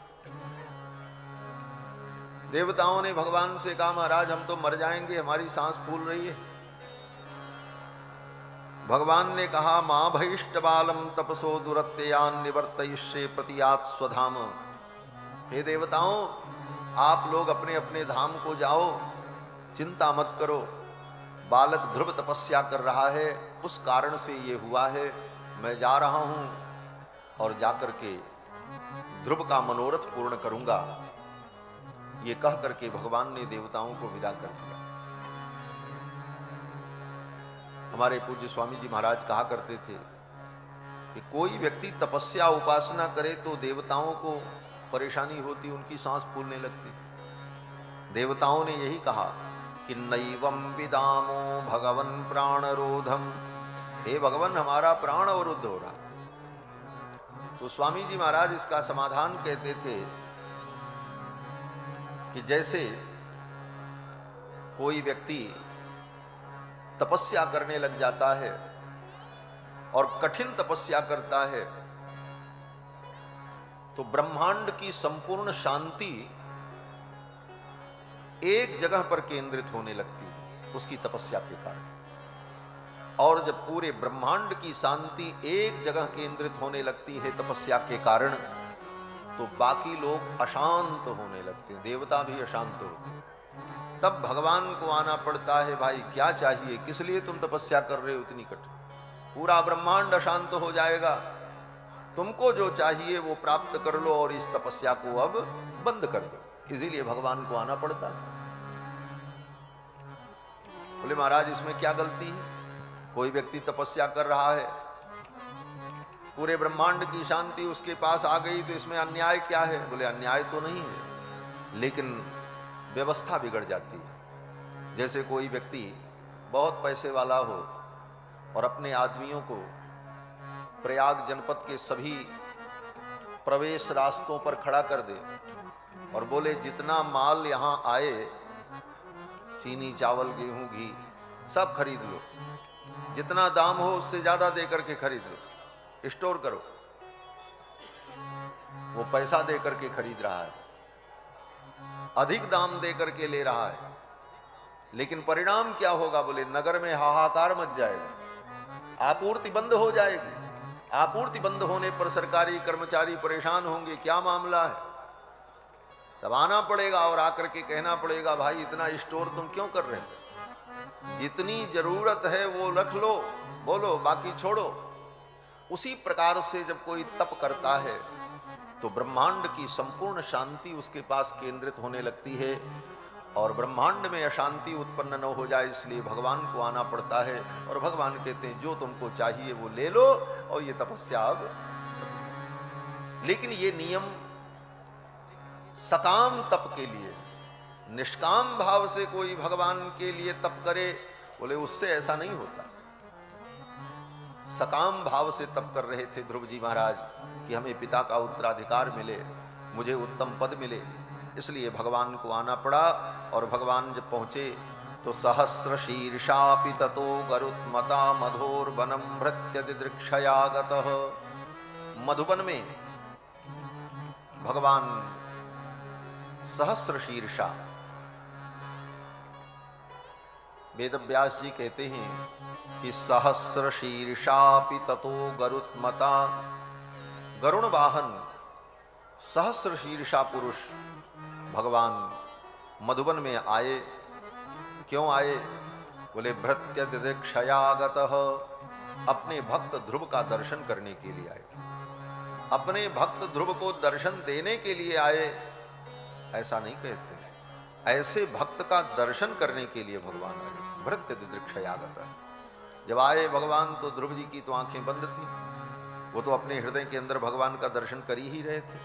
देवताओं ने भगवान से कहा महाराज हम तो मर जाएंगे, हमारी सांस फूल रही है। भगवान ने कहा मां भयिष्ट बालम तपसो दुरत्ययान निवर्तयिष्ये प्रतियात स्वधाम। हे देवताओं, आप लोग अपने अपने धाम को जाओ, चिंता मत करो। बालक ध्रुव तपस्या कर रहा है, उस कारण से ये हुआ है। मैं जा रहा हूं और जाकर के ध्रुव का मनोरथ पूर्ण करूंगा। ये कह करके भगवान ने देवताओं को विदा कर दिया। हमारे पूज्य स्वामी जी महाराज कहा करते थे कि कोई व्यक्ति तपस्या उपासना करे तो देवताओं को परेशानी होती, उनकी सांस फूलने लगती। देवताओं ने यही कहा कि नैवं विदामो भगवन् प्राणरोधम। हे भगवान, हमारा प्राण अवरुद्ध हो रहा। तो स्वामी जी महाराज इसका समाधान कहते थे कि जैसे कोई व्यक्ति तपस्या करने लग जाता है और कठिन तपस्या करता है तो ब्रह्मांड की संपूर्ण शांति एक जगह पर केंद्रित होने लगती है उसकी तपस्या के कारण। और जब पूरे ब्रह्मांड की शांति एक जगह केंद्रित होने लगती है तपस्या के कारण, तो बाकी लोग अशांत होने लगते हैं, देवता भी अशांत होते हैं। तब भगवान को आना पड़ता है, भाई क्या चाहिए, किस लिए तुम तपस्या कर रहे हो इतनी कठिन? पूरा ब्रह्मांड अशांत हो जाएगा, तुमको जो चाहिए वो प्राप्त कर लो और इस तपस्या को अब बंद कर दो। इसीलिए भगवान को आना पड़ता है। बोले महाराज इसमें क्या गलती है? कोई व्यक्ति तपस्या कर रहा है, पूरे ब्रह्मांड की शांति उसके पास आ गई, तो इसमें अन्याय क्या है? बोले अन्याय तो नहीं है, लेकिन व्यवस्था बिगड़ जाती है। जैसे कोई व्यक्ति बहुत पैसे वाला हो और अपने आदमियों को प्रयाग जनपद के सभी प्रवेश रास्तों पर खड़ा कर दे और बोले जितना माल यहां आए, चीनी चावल गेहूं घी सब खरीद लो, जितना दाम हो उससे ज्यादा दे करके खरीद लो, स्टोर करो। वो पैसा दे करके खरीद रहा है, अधिक दाम दे करके ले रहा है, लेकिन परिणाम क्या होगा? बोले नगर में हाहाकार मच जाएगा, आपूर्ति बंद हो जाएगी। आपूर्ति बंद होने पर सरकारी कर्मचारी परेशान होंगे, क्या मामला है? तब आना पड़ेगा और आकर के कहना पड़ेगा भाई इतना स्टोर तुम क्यों कर रहे हो? जितनी जरूरत है वो रख लो, बोलो बाकी छोड़ो। उसी प्रकार से जब कोई तप करता है तो ब्रह्मांड की संपूर्ण शांति उसके पास केंद्रित होने लगती है और ब्रह्मांड में अशांति उत्पन्न न हो जाए, इसलिए भगवान को आना पड़ता है। और भगवान कहते हैं जो तुमको चाहिए वो ले लो और ये तपस्या अब। लेकिन ये नियम सकाम तप के लिए, निष्काम भाव से कोई भगवान के लिए तप करे, बोले उससे ऐसा नहीं होता। सकाम भाव से तप कर रहे थे ध्रुव जी महाराज कि हमें पिता का उत्तराधिकार मिले, मुझे उत्तम पद मिले, इसलिए भगवान को आना पड़ा। और भगवान जब पहुंचे तो सहस्र शीर्षापि ततो गरुत्मता मधोर वनम भृत्य दिदृक्षयागतः। मधुबन में भगवान सहस्र शीर्षा वेदव्यास जी कहते हैं कि सहस्र शीर्षापि ततो गरुत्मता, गरुण वाहन सहस्र शीर्षा पुरुष भगवान मधुबन में आए। क्यों आए? बोले भृत्य दिदृक्षयागतः, अपने भक्त ध्रुव का दर्शन करने के लिए आए, अपने भक्त ध्रुव को दर्शन देने के लिए आए। ऐसा नहीं कहते, ऐसे भक्त का दर्शन करने के लिए भगवान आए। भृत्य दिदृक्षयागतः, जब आए भगवान तो ध्रुव जी की तो आंखें बंद थी, वो तो अपने हृदय के अंदर भगवान का दर्शन कर ही रहे थे।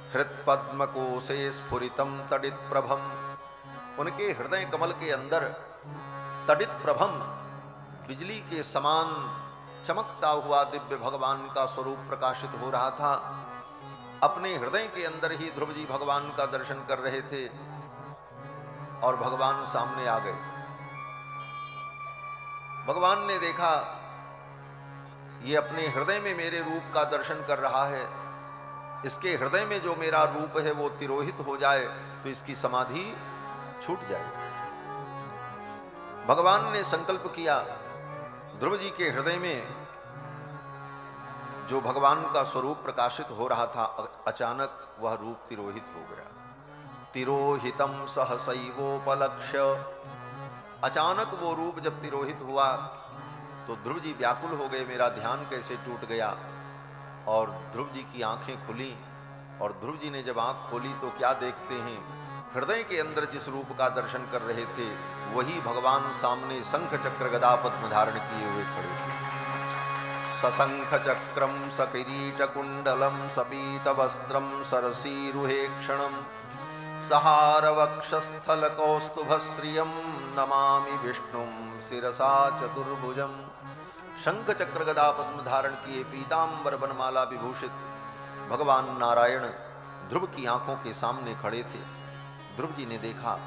हृत पद्म कोशे स्फुरितम तडित प्रभम, उनके हृदय कमल के अंदर तडित प्रभम, बिजली के समान चमकता हुआ दिव्य भगवान का स्वरूप प्रकाशित हो रहा था। अपने हृदय के अंदर ही ध्रुव जी भगवान का दर्शन कर रहे थे और भगवान सामने आ गए। भगवान ने देखा ये अपने हृदय में मेरे रूप का दर्शन कर रहा है, इसके हृदय में जो मेरा रूप है वो तिरोहित हो जाए तो इसकी समाधि छूट जाए। भगवान ने संकल्प किया, ध्रुव जी के हृदय में जो भगवान का स्वरूप प्रकाशित हो रहा था, अचानक वह रूप तिरोहित हो गया। तिरोहितम सहसैवोपलक्ष्य, अचानक वो रूप जब तिरोहित हुआ तो ध्रुव जी व्याकुल हो गए, मेरा ध्यान कैसे टूट गया। और ध्रुव जी की आंखें खुली, और ध्रुव जी ने जब आंख खोली तो क्या देखते हैं, हृदय के अंदर जिस रूप का दर्शन कर रहे थे वही भगवान सामने शंख चक्र गदा पद्म धारण किए हुए खड़े थे। सशंख चक्रम सकिरीट कुंडलम सपीत वस्त्रम सरसीरुहेक्षणम सहार वक्षस्थल कौस्तुभश्रियम नमामि विष्णुम शिरसा चतुर्भुजम। शंख चक्र गदा पद्म धारण किए, पीतांबर बनमाला विभूषित भगवान नारायण ध्रुव की आंखों के सामने खड़े थे। ध्रुव जी ने देखा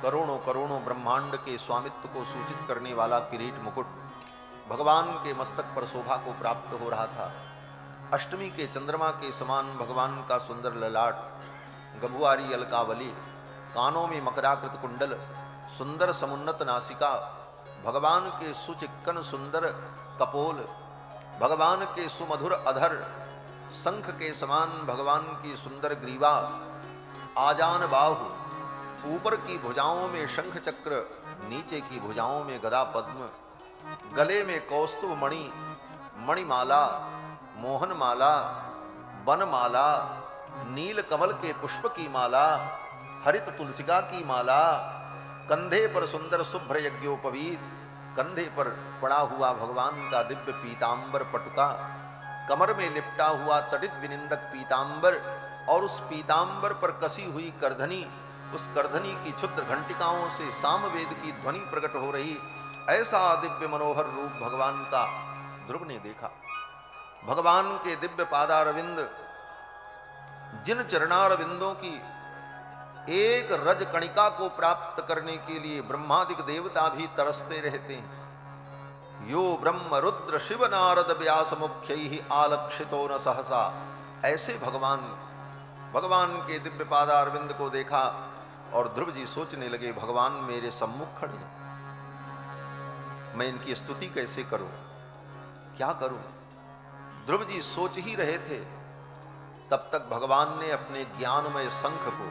करोड़ों करोड़ों ब्रह्मांड के स्वामित्व को सूचित करने वाला किरीट मुकुट भगवान के मस्तक पर शोभा को प्राप्त हो रहा था। अष्टमी के चंद्रमा के समान भगवान का सुंदर ललाट, गभुआरी अलकावली, कानों में मकराकृत कुंडल, सुंदर समुन्नत नासिका, भगवान के सुचिक्कन सुंदर कपोल, भगवान के सुमधुर अधर, शंख के समान भगवान की सुंदर ग्रीवा, आजान बाहु, ऊपर की भुजाओं में शंख चक्र, नीचे की भुजाओं में गदा पद्म, गले में कौस्तुभ मणि, मणिमाला, मोहनमाला, बनमाला, नील कमल के पुष्प की माला, हरित तुलसिका की माला, कंधे पर सुंदर शुभ्र यज्ञोपवीत, कंधे पर पड़ा हुआ भगवान का दिव्य पीतांबर पटुका, कमर में लिपटा हुआ तड़ित विनिंदक पीतांबर, और उस पीतांबर पर कसी हुई करधनी, उस करधनी की क्षुद्र घंटिकाओं से सामवेद की ध्वनि प्रकट हो रही, ऐसा दिव्य मनोहर रूप भगवान का ध्रुव ने देखा। भगवान के दिव्य पादारविंद, जिन चरणारविंदों की एक रज कणिका को प्राप्त करने के लिए ब्रह्मादिक देवता भी तरसते रहते हैं। यो ब्रह्म रुद्र शिव नारद व्यास मुख्यैहि आलक्षितो न सहसा, ऐसे भगवान के दिव्य पादारविंद को देखा और ध्रुव जी सोचने लगे, भगवान मेरे सम्मुख खड़े, मैं इनकी स्तुति कैसे करूं, क्या करूं। ध्रुव जी सोच ही रहे थे, तब तक भगवान ने अपने ज्ञानमय शंख को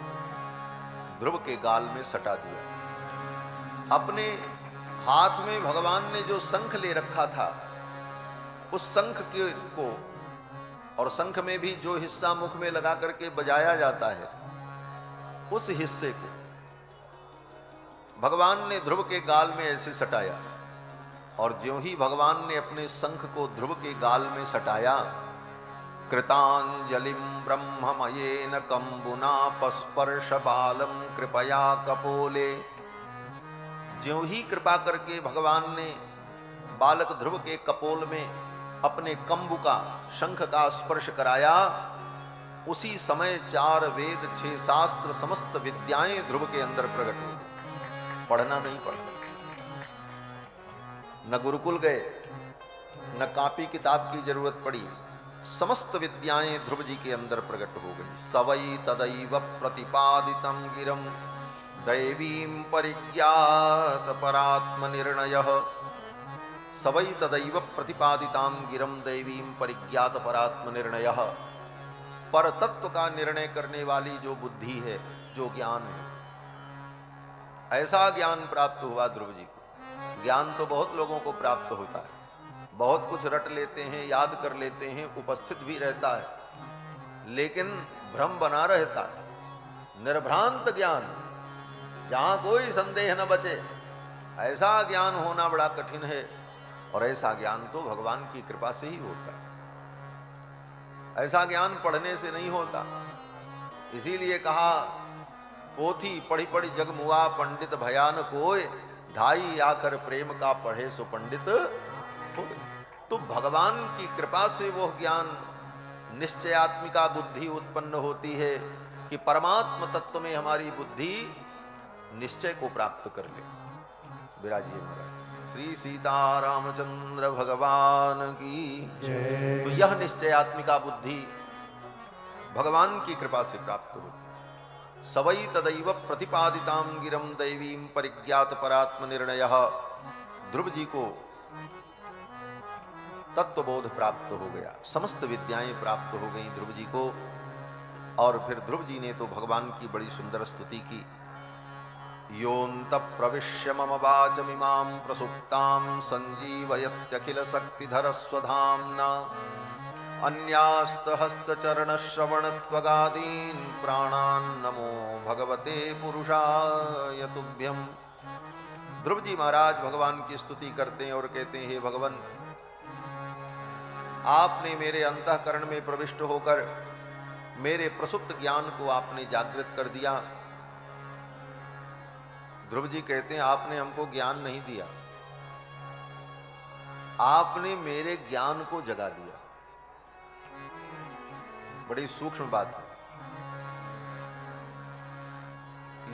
ध्रुव के गाल में सटा दिया। अपने हाथ में भगवान ने जो शंख ले रखा था, उस शंख को, और शंख में भी जो हिस्सा मुख में लगा करके बजाया जाता है, उस हिस्से को भगवान ने ध्रुव के गाल में ऐसे सटाया। और ज्यों ही भगवान ने अपने शंख को ध्रुव के गाल में सटाया, कृतांजलिम ब्रह्ममयेन कंबुना पस्पर्श बालम कृपया कपोले, ज्यों ही कृपा करके भगवान ने बालक ध्रुव के कपोल में अपने कंबु का, शंख का स्पर्श कराया, उसी समय 4 वेद 6 शास्त्र समस्त विद्याएं ध्रुव के अंदर प्रकट हो गई। पढ़ना नहीं पड़ा, न गुरुकुल गए, न कॉपी किताब की जरूरत पड़ी, समस्त विद्याएं ध्रुव जी के अंदर प्रकट हो गई। सवई तदैव प्रतिपादितम गिरम दैवीं परिज्ञात परात्मनिर्णयः स वै तदैव प्रतिपादितां गिरं दैवीं परिज्ञात परात्मनिर्णयः। पर तत्व का निर्णय करने वाली जो बुद्धि है, जो ज्ञान है, ऐसा ज्ञान प्राप्त हुआ ध्रुव जी को। ज्ञान तो बहुत लोगों को प्राप्त होता है, बहुत कुछ रट लेते हैं, याद कर लेते हैं, उपस्थित भी रहता है, लेकिन भ्रम बना रहता है। निर्भ्रांत ज्ञान, जहां कोई संदेह न बचे, ऐसा ज्ञान होना बड़ा कठिन है। और ऐसा ज्ञान तो भगवान की कृपा से ही होता है, ऐसा ज्ञान पढ़ने से नहीं होता। इसीलिए कहा, पोथी पढ़ी पढ़ी जग मुआ, पंडित भयान कोय, ढाई आकर प्रेम का पढ़े सो पंडित हो। तो भगवान की कृपा से वो ज्ञान, निश्चयात्मिका बुद्धि उत्पन्न होती है कि परमात्म तत्व में हमारी बुद्धि निश्चय को प्राप्त कर ले। विराजिए महाराज। श्री सीतारामचंद्र भगवान की जय। तो यह निश्चयात्मिका बुद्धि भगवान की कृपा से प्राप्त होती है। सवै तदैव प्रतिपादितां गिरं दैवीं परिज्ञात परात्म निर्णयः। ध्रुव जी को तत्वबोध प्राप्त हो गया, समस्त विद्याएं प्राप्त हो गई ध्रुव जी को। और फिर ध्रुव जी ने तो भगवान की बड़ी सुंदर स्तुति की। योऽन्तः प्रविश्य मम वाचमिमां प्रसुप्तां संजीवयत्यखिल शक्तिधर स्वधाम्ना अन्यास्तहस्तचरणश्रवणत्वगादीन् प्राणान् नमो भगवते पुरुषाय तुभ्यम्। ध्रुव जी महाराज भगवान की स्तुति करते हैं और कहते हैं, हे भगवान, आपने मेरे अंतःकरण में प्रविष्ट होकर मेरे प्रसुप्त ज्ञान को आपने जागृत कर दिया। ध्रुव जी कहते हैं, आपने हमको ज्ञान नहीं दिया, आपने मेरे ज्ञान को जगा दिया। बड़ी सूक्ष्म बात है।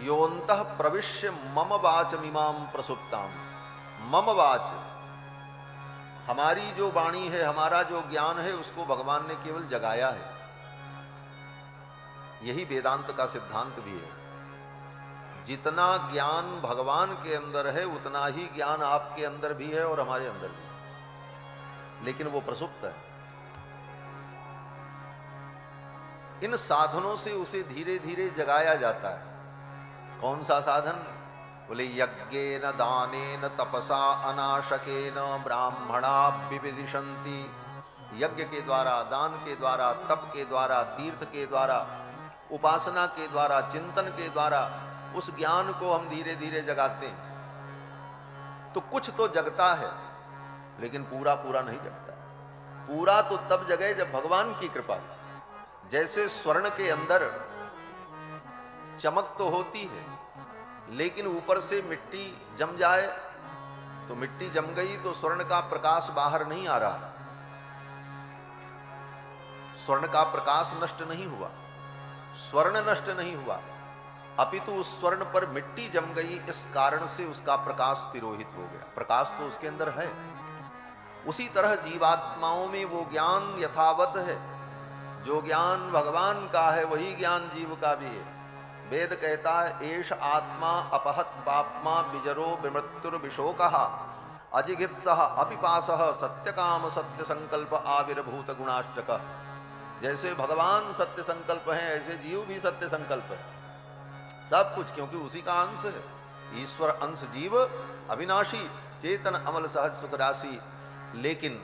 योऽन्तः प्रविश्य मम वाचमिमां प्रसुप्तां। मम वाच, हमारी जो वाणी है, हमारा जो ज्ञान है, उसको भगवान ने केवल जगाया है। यही वेदांत का सिद्धांत भी है। जितना ज्ञान भगवान के अंदर है, उतना ही ज्ञान आपके अंदर भी है और हमारे अंदर भी है, लेकिन वो प्रसुप्त है। इन साधनों से उसे धीरे धीरे जगाया जाता है। कौन सा साधन? बोले, यज्ञेन दानेन तपसा अनाशकेन ब्राह्मणा विविदिशन्ति। यज्ञ के द्वारा, दान के द्वारा, तप के द्वारा, तीर्थ के द्वारा, उपासना के द्वारा, चिंतन के द्वारा उस ज्ञान को हम धीरे धीरे जगाते हैं। तो कुछ तो जगता है, लेकिन पूरा पूरा नहीं जगता। पूरा तो तब जगे जब भगवान की कृपा। जैसे स्वर्ण के अंदर चमक तो होती है, लेकिन ऊपर से मिट्टी जम जाए तो मिट्टी जम गई तो स्वर्ण का प्रकाश बाहर नहीं आ रहा, स्वर्ण का प्रकाश नष्ट नहीं हुआ, स्वर्ण नष्ट नहीं हुआ, अपितु उस स्वर्ण पर मिट्टी जम गई। इस कारण से उसका प्रकाश तिरोहित हो गया। प्रकाश तो उसके अंदर है। उसी तरह जीवात्माओं में वो ज्ञान यथावत है। जो ज्ञान भगवान का है, वही ज्ञान जीव का भी है। वेद कहता है, एष आत्मा अपहत पाप्मा विजरो विमृत्युर्विशोकः अजिगित्सः अपिपासः सत्यकाम सत्य संकल्प आविर्भूत गुणाष्टक। जैसे भगवान सत्य संकल्प है, ऐसे जीव भी सत्य संकल्प है। सब कुछ क्योंकि उसी का अंश है। ईश्वर अंश जीव अविनाशी, चेतन अमल सहज सुख राशि। लेकिन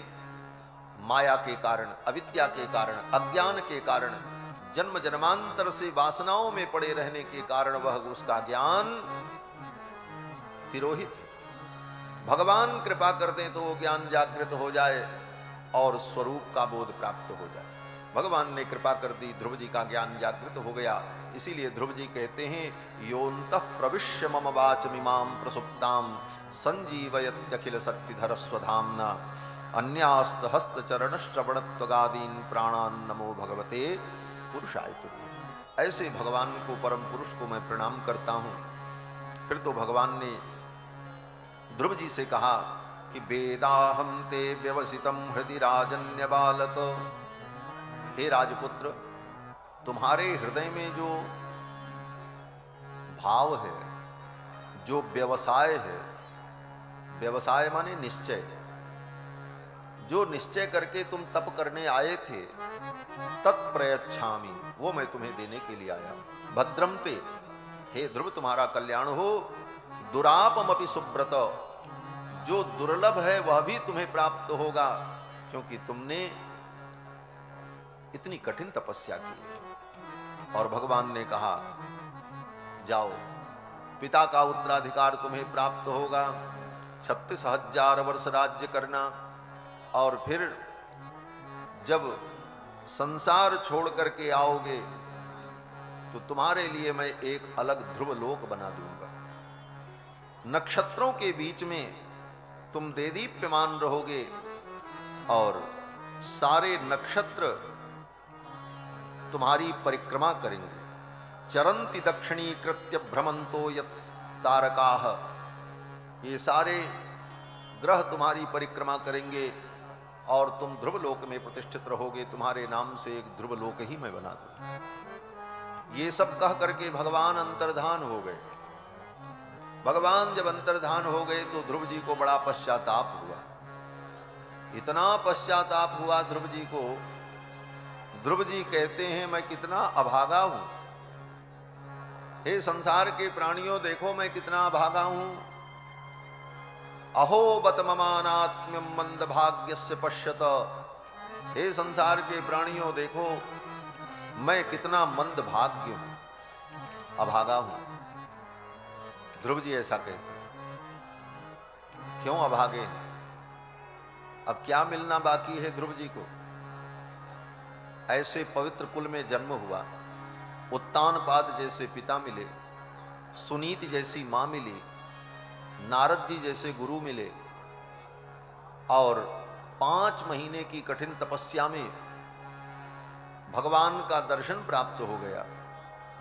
माया के कारण, अविद्या के कारण, अज्ञान के कारण, जन्म जन्मांतर से वासनाओं में पड़े रहने के कारण वह उसका ज्ञान तिरोहित है। भगवान कृपा कर दें तो वो ज्ञान जागृत हो जाए और स्वरूप का बोध प्राप्त हो जाए। भगवान ने कृपा कर दी, ध्रुव जी का ज्ञान जागृत हो गया। इसीलिए ध्रुव जी कहते हैं, योऽन्तः प्रविश्य मम वाचमिमां प्रसुप्तां संजीवयत्यखिल शक्तिधर स्वधाम्ना अन्यास्तहस्तचरणश्रवणत्वगादीन् प्राणान् नमो भगवते पुरुषाय तुभ्यम्। ऐसे भगवान को, परम पुरुष को मैं प्रणाम करता हूं। फिर तो भगवान ने ध्रुव जी से कहा कि वेदाहं ते व्यवसितं हृदि राजन्य बालक। हे राजपुत्र, तुम्हारे हृदय में जो भाव है, जो व्यवसाय है, व्यवसाय माने निश्चय, जो निश्चय करके तुम तप करने आए थे, तत्प्रयच्छामि, वो मैं तुम्हें देने के लिए आया। भद्रम ते, हे ध्रुव तुम्हारा कल्याण हो। दुरापमपि सुब्रत, जो दुर्लभ है वह भी तुम्हें प्राप्त होगा, क्योंकि तुमने इतनी कठिन तपस्या की है। और भगवान ने कहा, जाओ, पिता का उत्तराधिकार तुम्हें प्राप्त होगा, 36,000 वर्ष राज्य करना, और फिर जब संसार छोड़ करके आओगे तो तुम्हारे लिए मैं एक अलग ध्रुव लोक बना दूंगा। नक्षत्रों के बीच में तुम देदीप्यमान रहोगे और सारे नक्षत्र तुम्हारी परिक्रमा करेंगे। चरंति दक्षिणी कृत्य भ्रमंतो यत् तारकाः, ये सारे ग्रह तुम्हारी परिक्रमा करेंगे और तुम ध्रुव लोक में प्रतिष्ठित रहोगे। तुम्हारे नाम से एक ध्रुव लोक ही मैं बना दूंगा। ये सब कह करके भगवान अंतर्धान हो गए। भगवान जब अंतर्धान हो गए तो ध्रुव जी को बड़ा पश्चाताप हुआ। इतना पश्चाताप हुआ ध्रुव जी को, ध्रुव जी कहते हैं, मैं कितना अभागा हूं। हे संसार के प्राणियों, देखो मैं कितना अभागा हूं। अहो बत ममानात्म्यम मंद भाग्यस्य पश्यत, हे संसार के प्राणियों देखो मैं कितना मंद भाग्य हूं, अभागा हूं। ध्रुव जी ऐसा कहते हैं। क्यों अभागे? अब क्या मिलना बाकी है ध्रुव जी को? ऐसे पवित्र कुल में जन्म हुआ, उत्तानपाद जैसे पिता मिले, सुनीति जैसी मां मिली, नारद जी जैसे गुरु मिले, और 5 महीने की कठिन तपस्या में भगवान का दर्शन प्राप्त हो गया,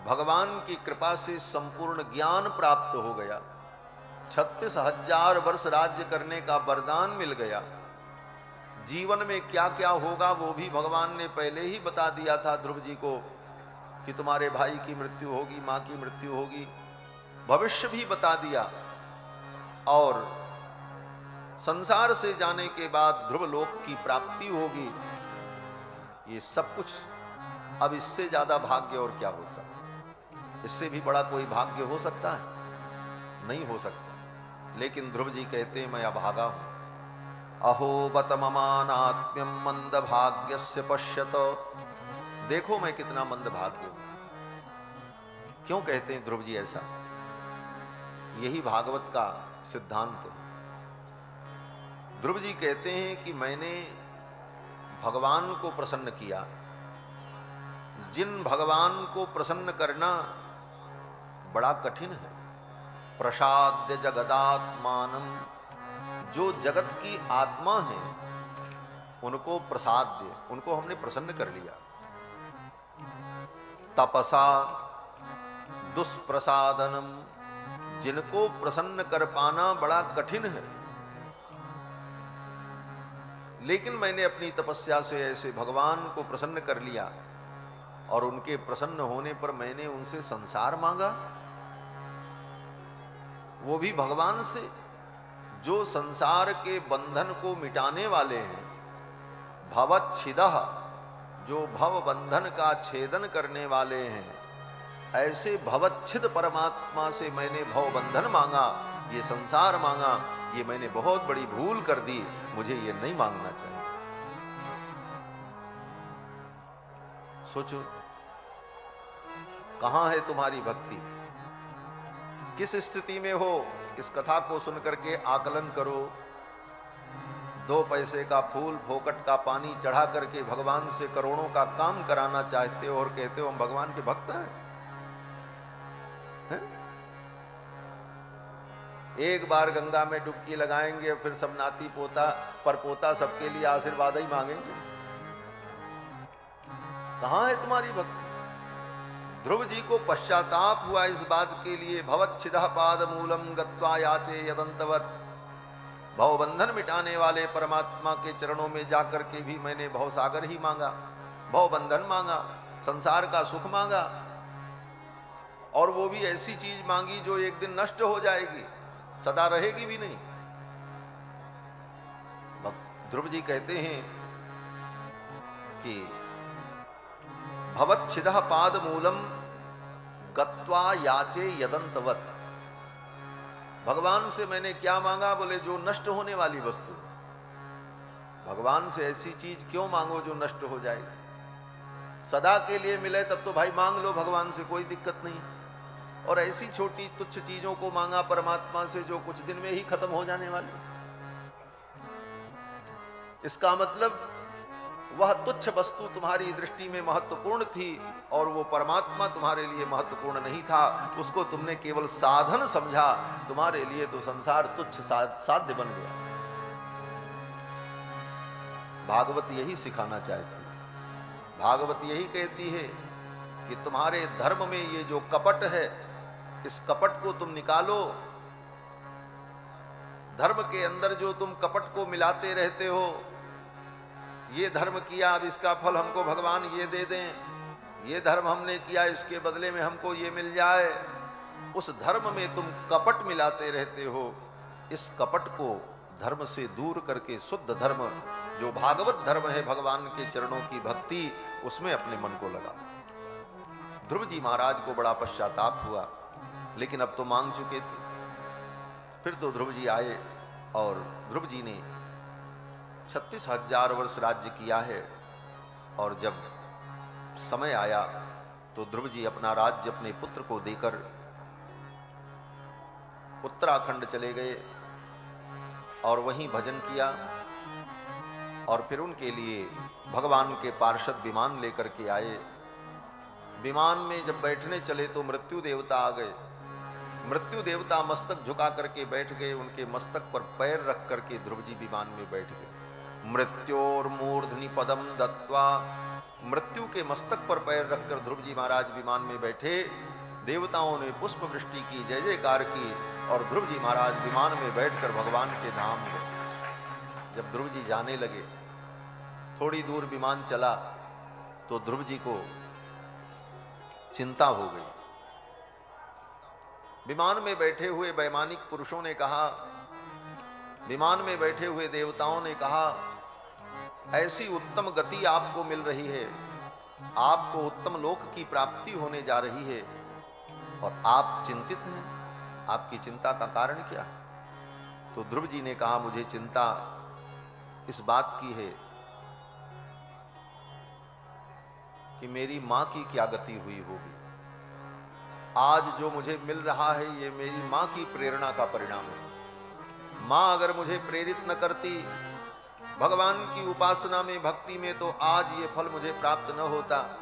भगवान की कृपा से संपूर्ण ज्ञान प्राप्त हो गया, 36,000 वर्ष राज्य करने का वरदान मिल गया। जीवन में क्या क्या होगा वो भी भगवान ने पहले ही बता दिया था ध्रुव जी को, कि तुम्हारे भाई की मृत्यु होगी, मां की मृत्यु होगी, भविष्य भी बता दिया। और संसार से जाने के बाद ध्रुव लोक की प्राप्ति होगी। ये सब कुछ, अब इससे ज्यादा भाग्य और क्या होता है? इससे भी बड़ा कोई भाग्य हो सकता है? नहीं हो सकता। लेकिन ध्रुव जी कहते हैं, मैं अभागा हूं। अहो बत ममानात्म्यम मंद भाग्यस्य पश्यत, देखो मैं कितना मंद भाग्य हूं। क्यों कहते हैं ध्रुव जी ऐसा? यही भागवत का सिद्धांत है। ध्रुव जी कहते हैं कि मैंने भगवान को प्रसन्न किया। जिन भगवान को प्रसन्न करना बड़ा कठिन है। प्रसाद्य जगदात्मानम, जो जगत की आत्मा है उनको प्रसाद्य, उनको हमने प्रसन्न कर लिया। तपसा दुष्प्रसादनम, जिनको प्रसन्न कर पाना बड़ा कठिन है। लेकिन मैंने अपनी तपस्या से ऐसे भगवान को प्रसन्न कर लिया, और उनके प्रसन्न होने पर मैंने उनसे संसार मांगा, वो भी भगवान से, जो संसार के बंधन को मिटाने वाले हैं। भवच्छिदः, जो भव बंधन का छेदन करने वाले हैं, ऐसे भवच्छिद परमात्मा से मैंने भव बंधन मांगा, ये संसार मांगा। ये मैंने बहुत बड़ी भूल कर दी, मुझे ये नहीं मांगना चाहिए। सोचो कहां है तुम्हारी भक्ति, किस स्थिति में हो? इस कथा को सुनकर के आकलन करो। 2 पैसे का फूल, फोकट का पानी चढ़ा करके भगवान से करोड़ों का काम कराना चाहते हो और कहते हो हम भगवान के भक्त हैं। एक बार गंगा में डुबकी लगाएंगे, फिर सब नाती पोता परपोता सबके लिए आशीर्वाद ही मांगेंगे। कहां है तुम्हारी भक्ति? ध्रुव जी को पश्चाताप हुआ इस बात के लिए, भवच्छिदः पाद मूलम गत्वा याचे यदंतवत, भवबंधन मिटाने वाले परमात्मा के चरणों में जाकर के भी मैंने भवसागर ही मांगा, भवबंधन मांगा, संसार का सुख मांगा, और वो भी ऐसी चीज मांगी जो एक दिन नष्ट हो जाएगी, सदा रहेगी भी नहीं। ध्रुव जी कहते हैं कि भवच्छिदः पाद मूलम गत्वा याचे यदंतवत। भगवान से मैंने क्या मांगा? बोले जो नष्ट होने वाली वस्तु। भगवान से ऐसी चीज क्यों मांगो जो नष्ट हो जाए? सदा के लिए मिले तब तो भाई मांग लो भगवान से, कोई दिक्कत नहीं। और ऐसी छोटी तुच्छ चीजों को मांगा परमात्मा से जो कुछ दिन में ही खत्म हो जाने वाली। इसका मतलब वह तुच्छ वस्तु तुम्हारी दृष्टि में महत्वपूर्ण थी और वो परमात्मा तुम्हारे लिए महत्वपूर्ण नहीं था। उसको तुमने केवल साधन समझा, तुम्हारे लिए तो संसार तुच्छ साध्य बन गया। भागवत यही सिखाना चाहती है। भागवत यही कहती है कि तुम्हारे धर्म में ये जो कपट है, इस कपट को तुम निकालो। धर्म के अंदर जो तुम कपट को मिलाते रहते हो, ये धर्म किया अब इसका फल हमको भगवान ये दे दें, ये धर्म हमने किया इसके बदले में हमको ये मिल जाए, उस धर्म में तुम कपट मिलाते रहते हो। इस कपट को धर्म से दूर करके शुद्ध धर्म जो भागवत धर्म है, भगवान के चरणों की भक्ति, उसमें अपने मन को लगा। ध्रुव जी महाराज को बड़ा पश्चाताप हुआ, लेकिन अब तो मांग चुके थे। फिर तो ध्रुव जी आए और ध्रुव जी ने 36,000 वर्ष राज्य किया है। और जब समय आया तो ध्रुव जी अपना राज्य अपने पुत्र को देकर उत्तराखंड चले गए और वहीं भजन किया। और फिर उनके लिए भगवान के पार्षद विमान लेकर के आए। विमान में जब बैठने चले तो मृत्यु देवता आ गए। मृत्यु देवता मस्तक झुका करके बैठ गए, उनके मस्तक पर पैर रख करके ध्रुव जी विमान में बैठ गए। मृत्योर्मूर्धनि पदम दत्वा, मृत्यु के मस्तक पर पैर रखकर ध्रुव जी महाराज विमान में बैठे। देवताओं ने पुष्प वृष्टि की, जय जयकार की और ध्रुव जी महाराज विमान में बैठकर भगवान के धाम गए। जब ध्रुव जी जाने लगे, थोड़ी दूर विमान चला तो ध्रुव जी को चिंता हो गई। विमान में बैठे हुए वैमानिक पुरुषों ने कहा, विमान में बैठे हुए देवताओं ने कहा, ऐसी उत्तम गति आपको मिल रही है, आपको उत्तम लोक की प्राप्ति होने जा रही है और आप चिंतित हैं, आपकी चिंता का कारण क्या? तो ध्रुव जी ने कहा, मुझे चिंता इस बात की है कि मेरी मां की क्या गति हुई होगी। आज जो मुझे मिल रहा है ये मेरी मां की प्रेरणा का परिणाम है। मां अगर मुझे प्रेरित न करती भगवान की उपासना में, भक्ति में, तो आज ये फल मुझे प्राप्त न होता।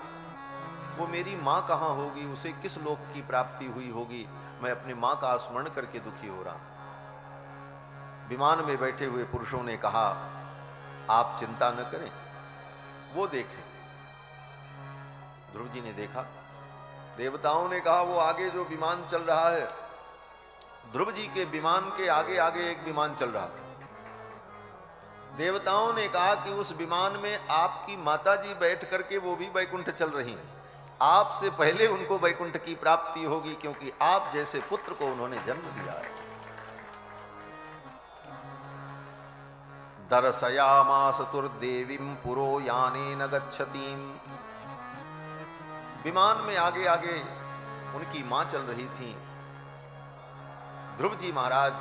वो मेरी मां कहां होगी, उसे किस लोक की प्राप्ति हुई होगी। मैं अपनी मां का स्मरण करके दुखी हो रहा। विमान में बैठे हुए पुरुषों ने कहा, आप चिंता न करें, वो देखें। ध्रुव जी ने देखा, देवताओं ने कहा, वो आगे जो विमान चल रहा है, ध्रुव जी के विमान के आगे आगे एक विमान चल रहा था। देवताओं ने कहा कि उस विमान में आपकी माता जी बैठ करके वो भी वैकुंठ चल रही हैं, आपसे पहले उनको वैकुंठ की प्राप्ति होगी, क्योंकि आप जैसे पुत्र को उन्होंने जन्म दिया है। दर्शयामास तुर्देवीं पुरो यानेन गच्छतीं। विमान में आगे आगे उनकी मां चल रही थी। ध्रुव जी महाराज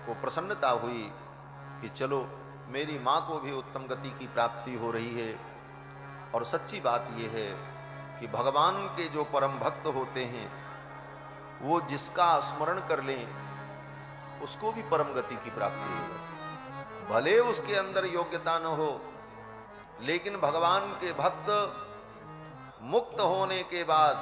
को प्रसन्नता हुई कि चलो मेरी मां को भी उत्तम गति की प्राप्ति हो रही है। और सच्ची बात यह है कि भगवान के जो परम भक्त होते हैं, वो जिसका स्मरण कर लें उसको भी परम गति की प्राप्ति हो। भले उसके अंदर योग्यता न हो, लेकिन भगवान के भक्त मुक्त होने के बाद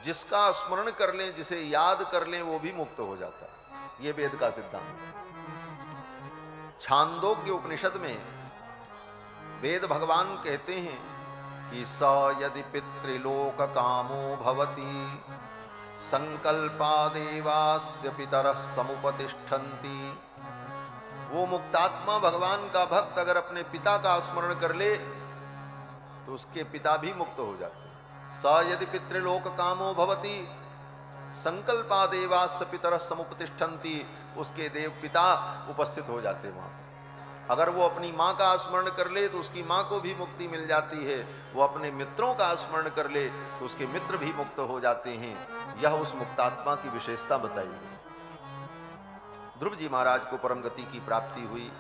जिसका स्मरण कर लें, जिसे याद कर लें, वो भी मुक्त हो जाता है। ये वेद का सिद्धांत है। छांदोग्य उपनिषद में वेद भगवान कहते हैं कि स यदि पितृलोक कामो भवति संकल्पादेवास्य पितरः समुपतिष्ठन्ति। वो मुक्तात्मा भगवान का भक्त अगर अपने पिता का स्मरण कर ले तो उसके पिता भी मुक्त हो जाते हैं। स यदि पितृलोक कामो भवति संकल्पा देवास पितर समुपतिष्ठन्ति, उसके देव पिता उपस्थित हो जाते वहां। अगर वो अपनी माँ का स्मरण कर ले तो उसकी माँ को भी मुक्ति मिल जाती है, वो अपने मित्रों का स्मरण कर ले तो उसके मित्र भी मुक्त हो जाते हैं। यह उस मुक्तात्मा की विशेषता बताई गई। ध्रुव जी महाराज को परम गति की प्राप्ति हुई।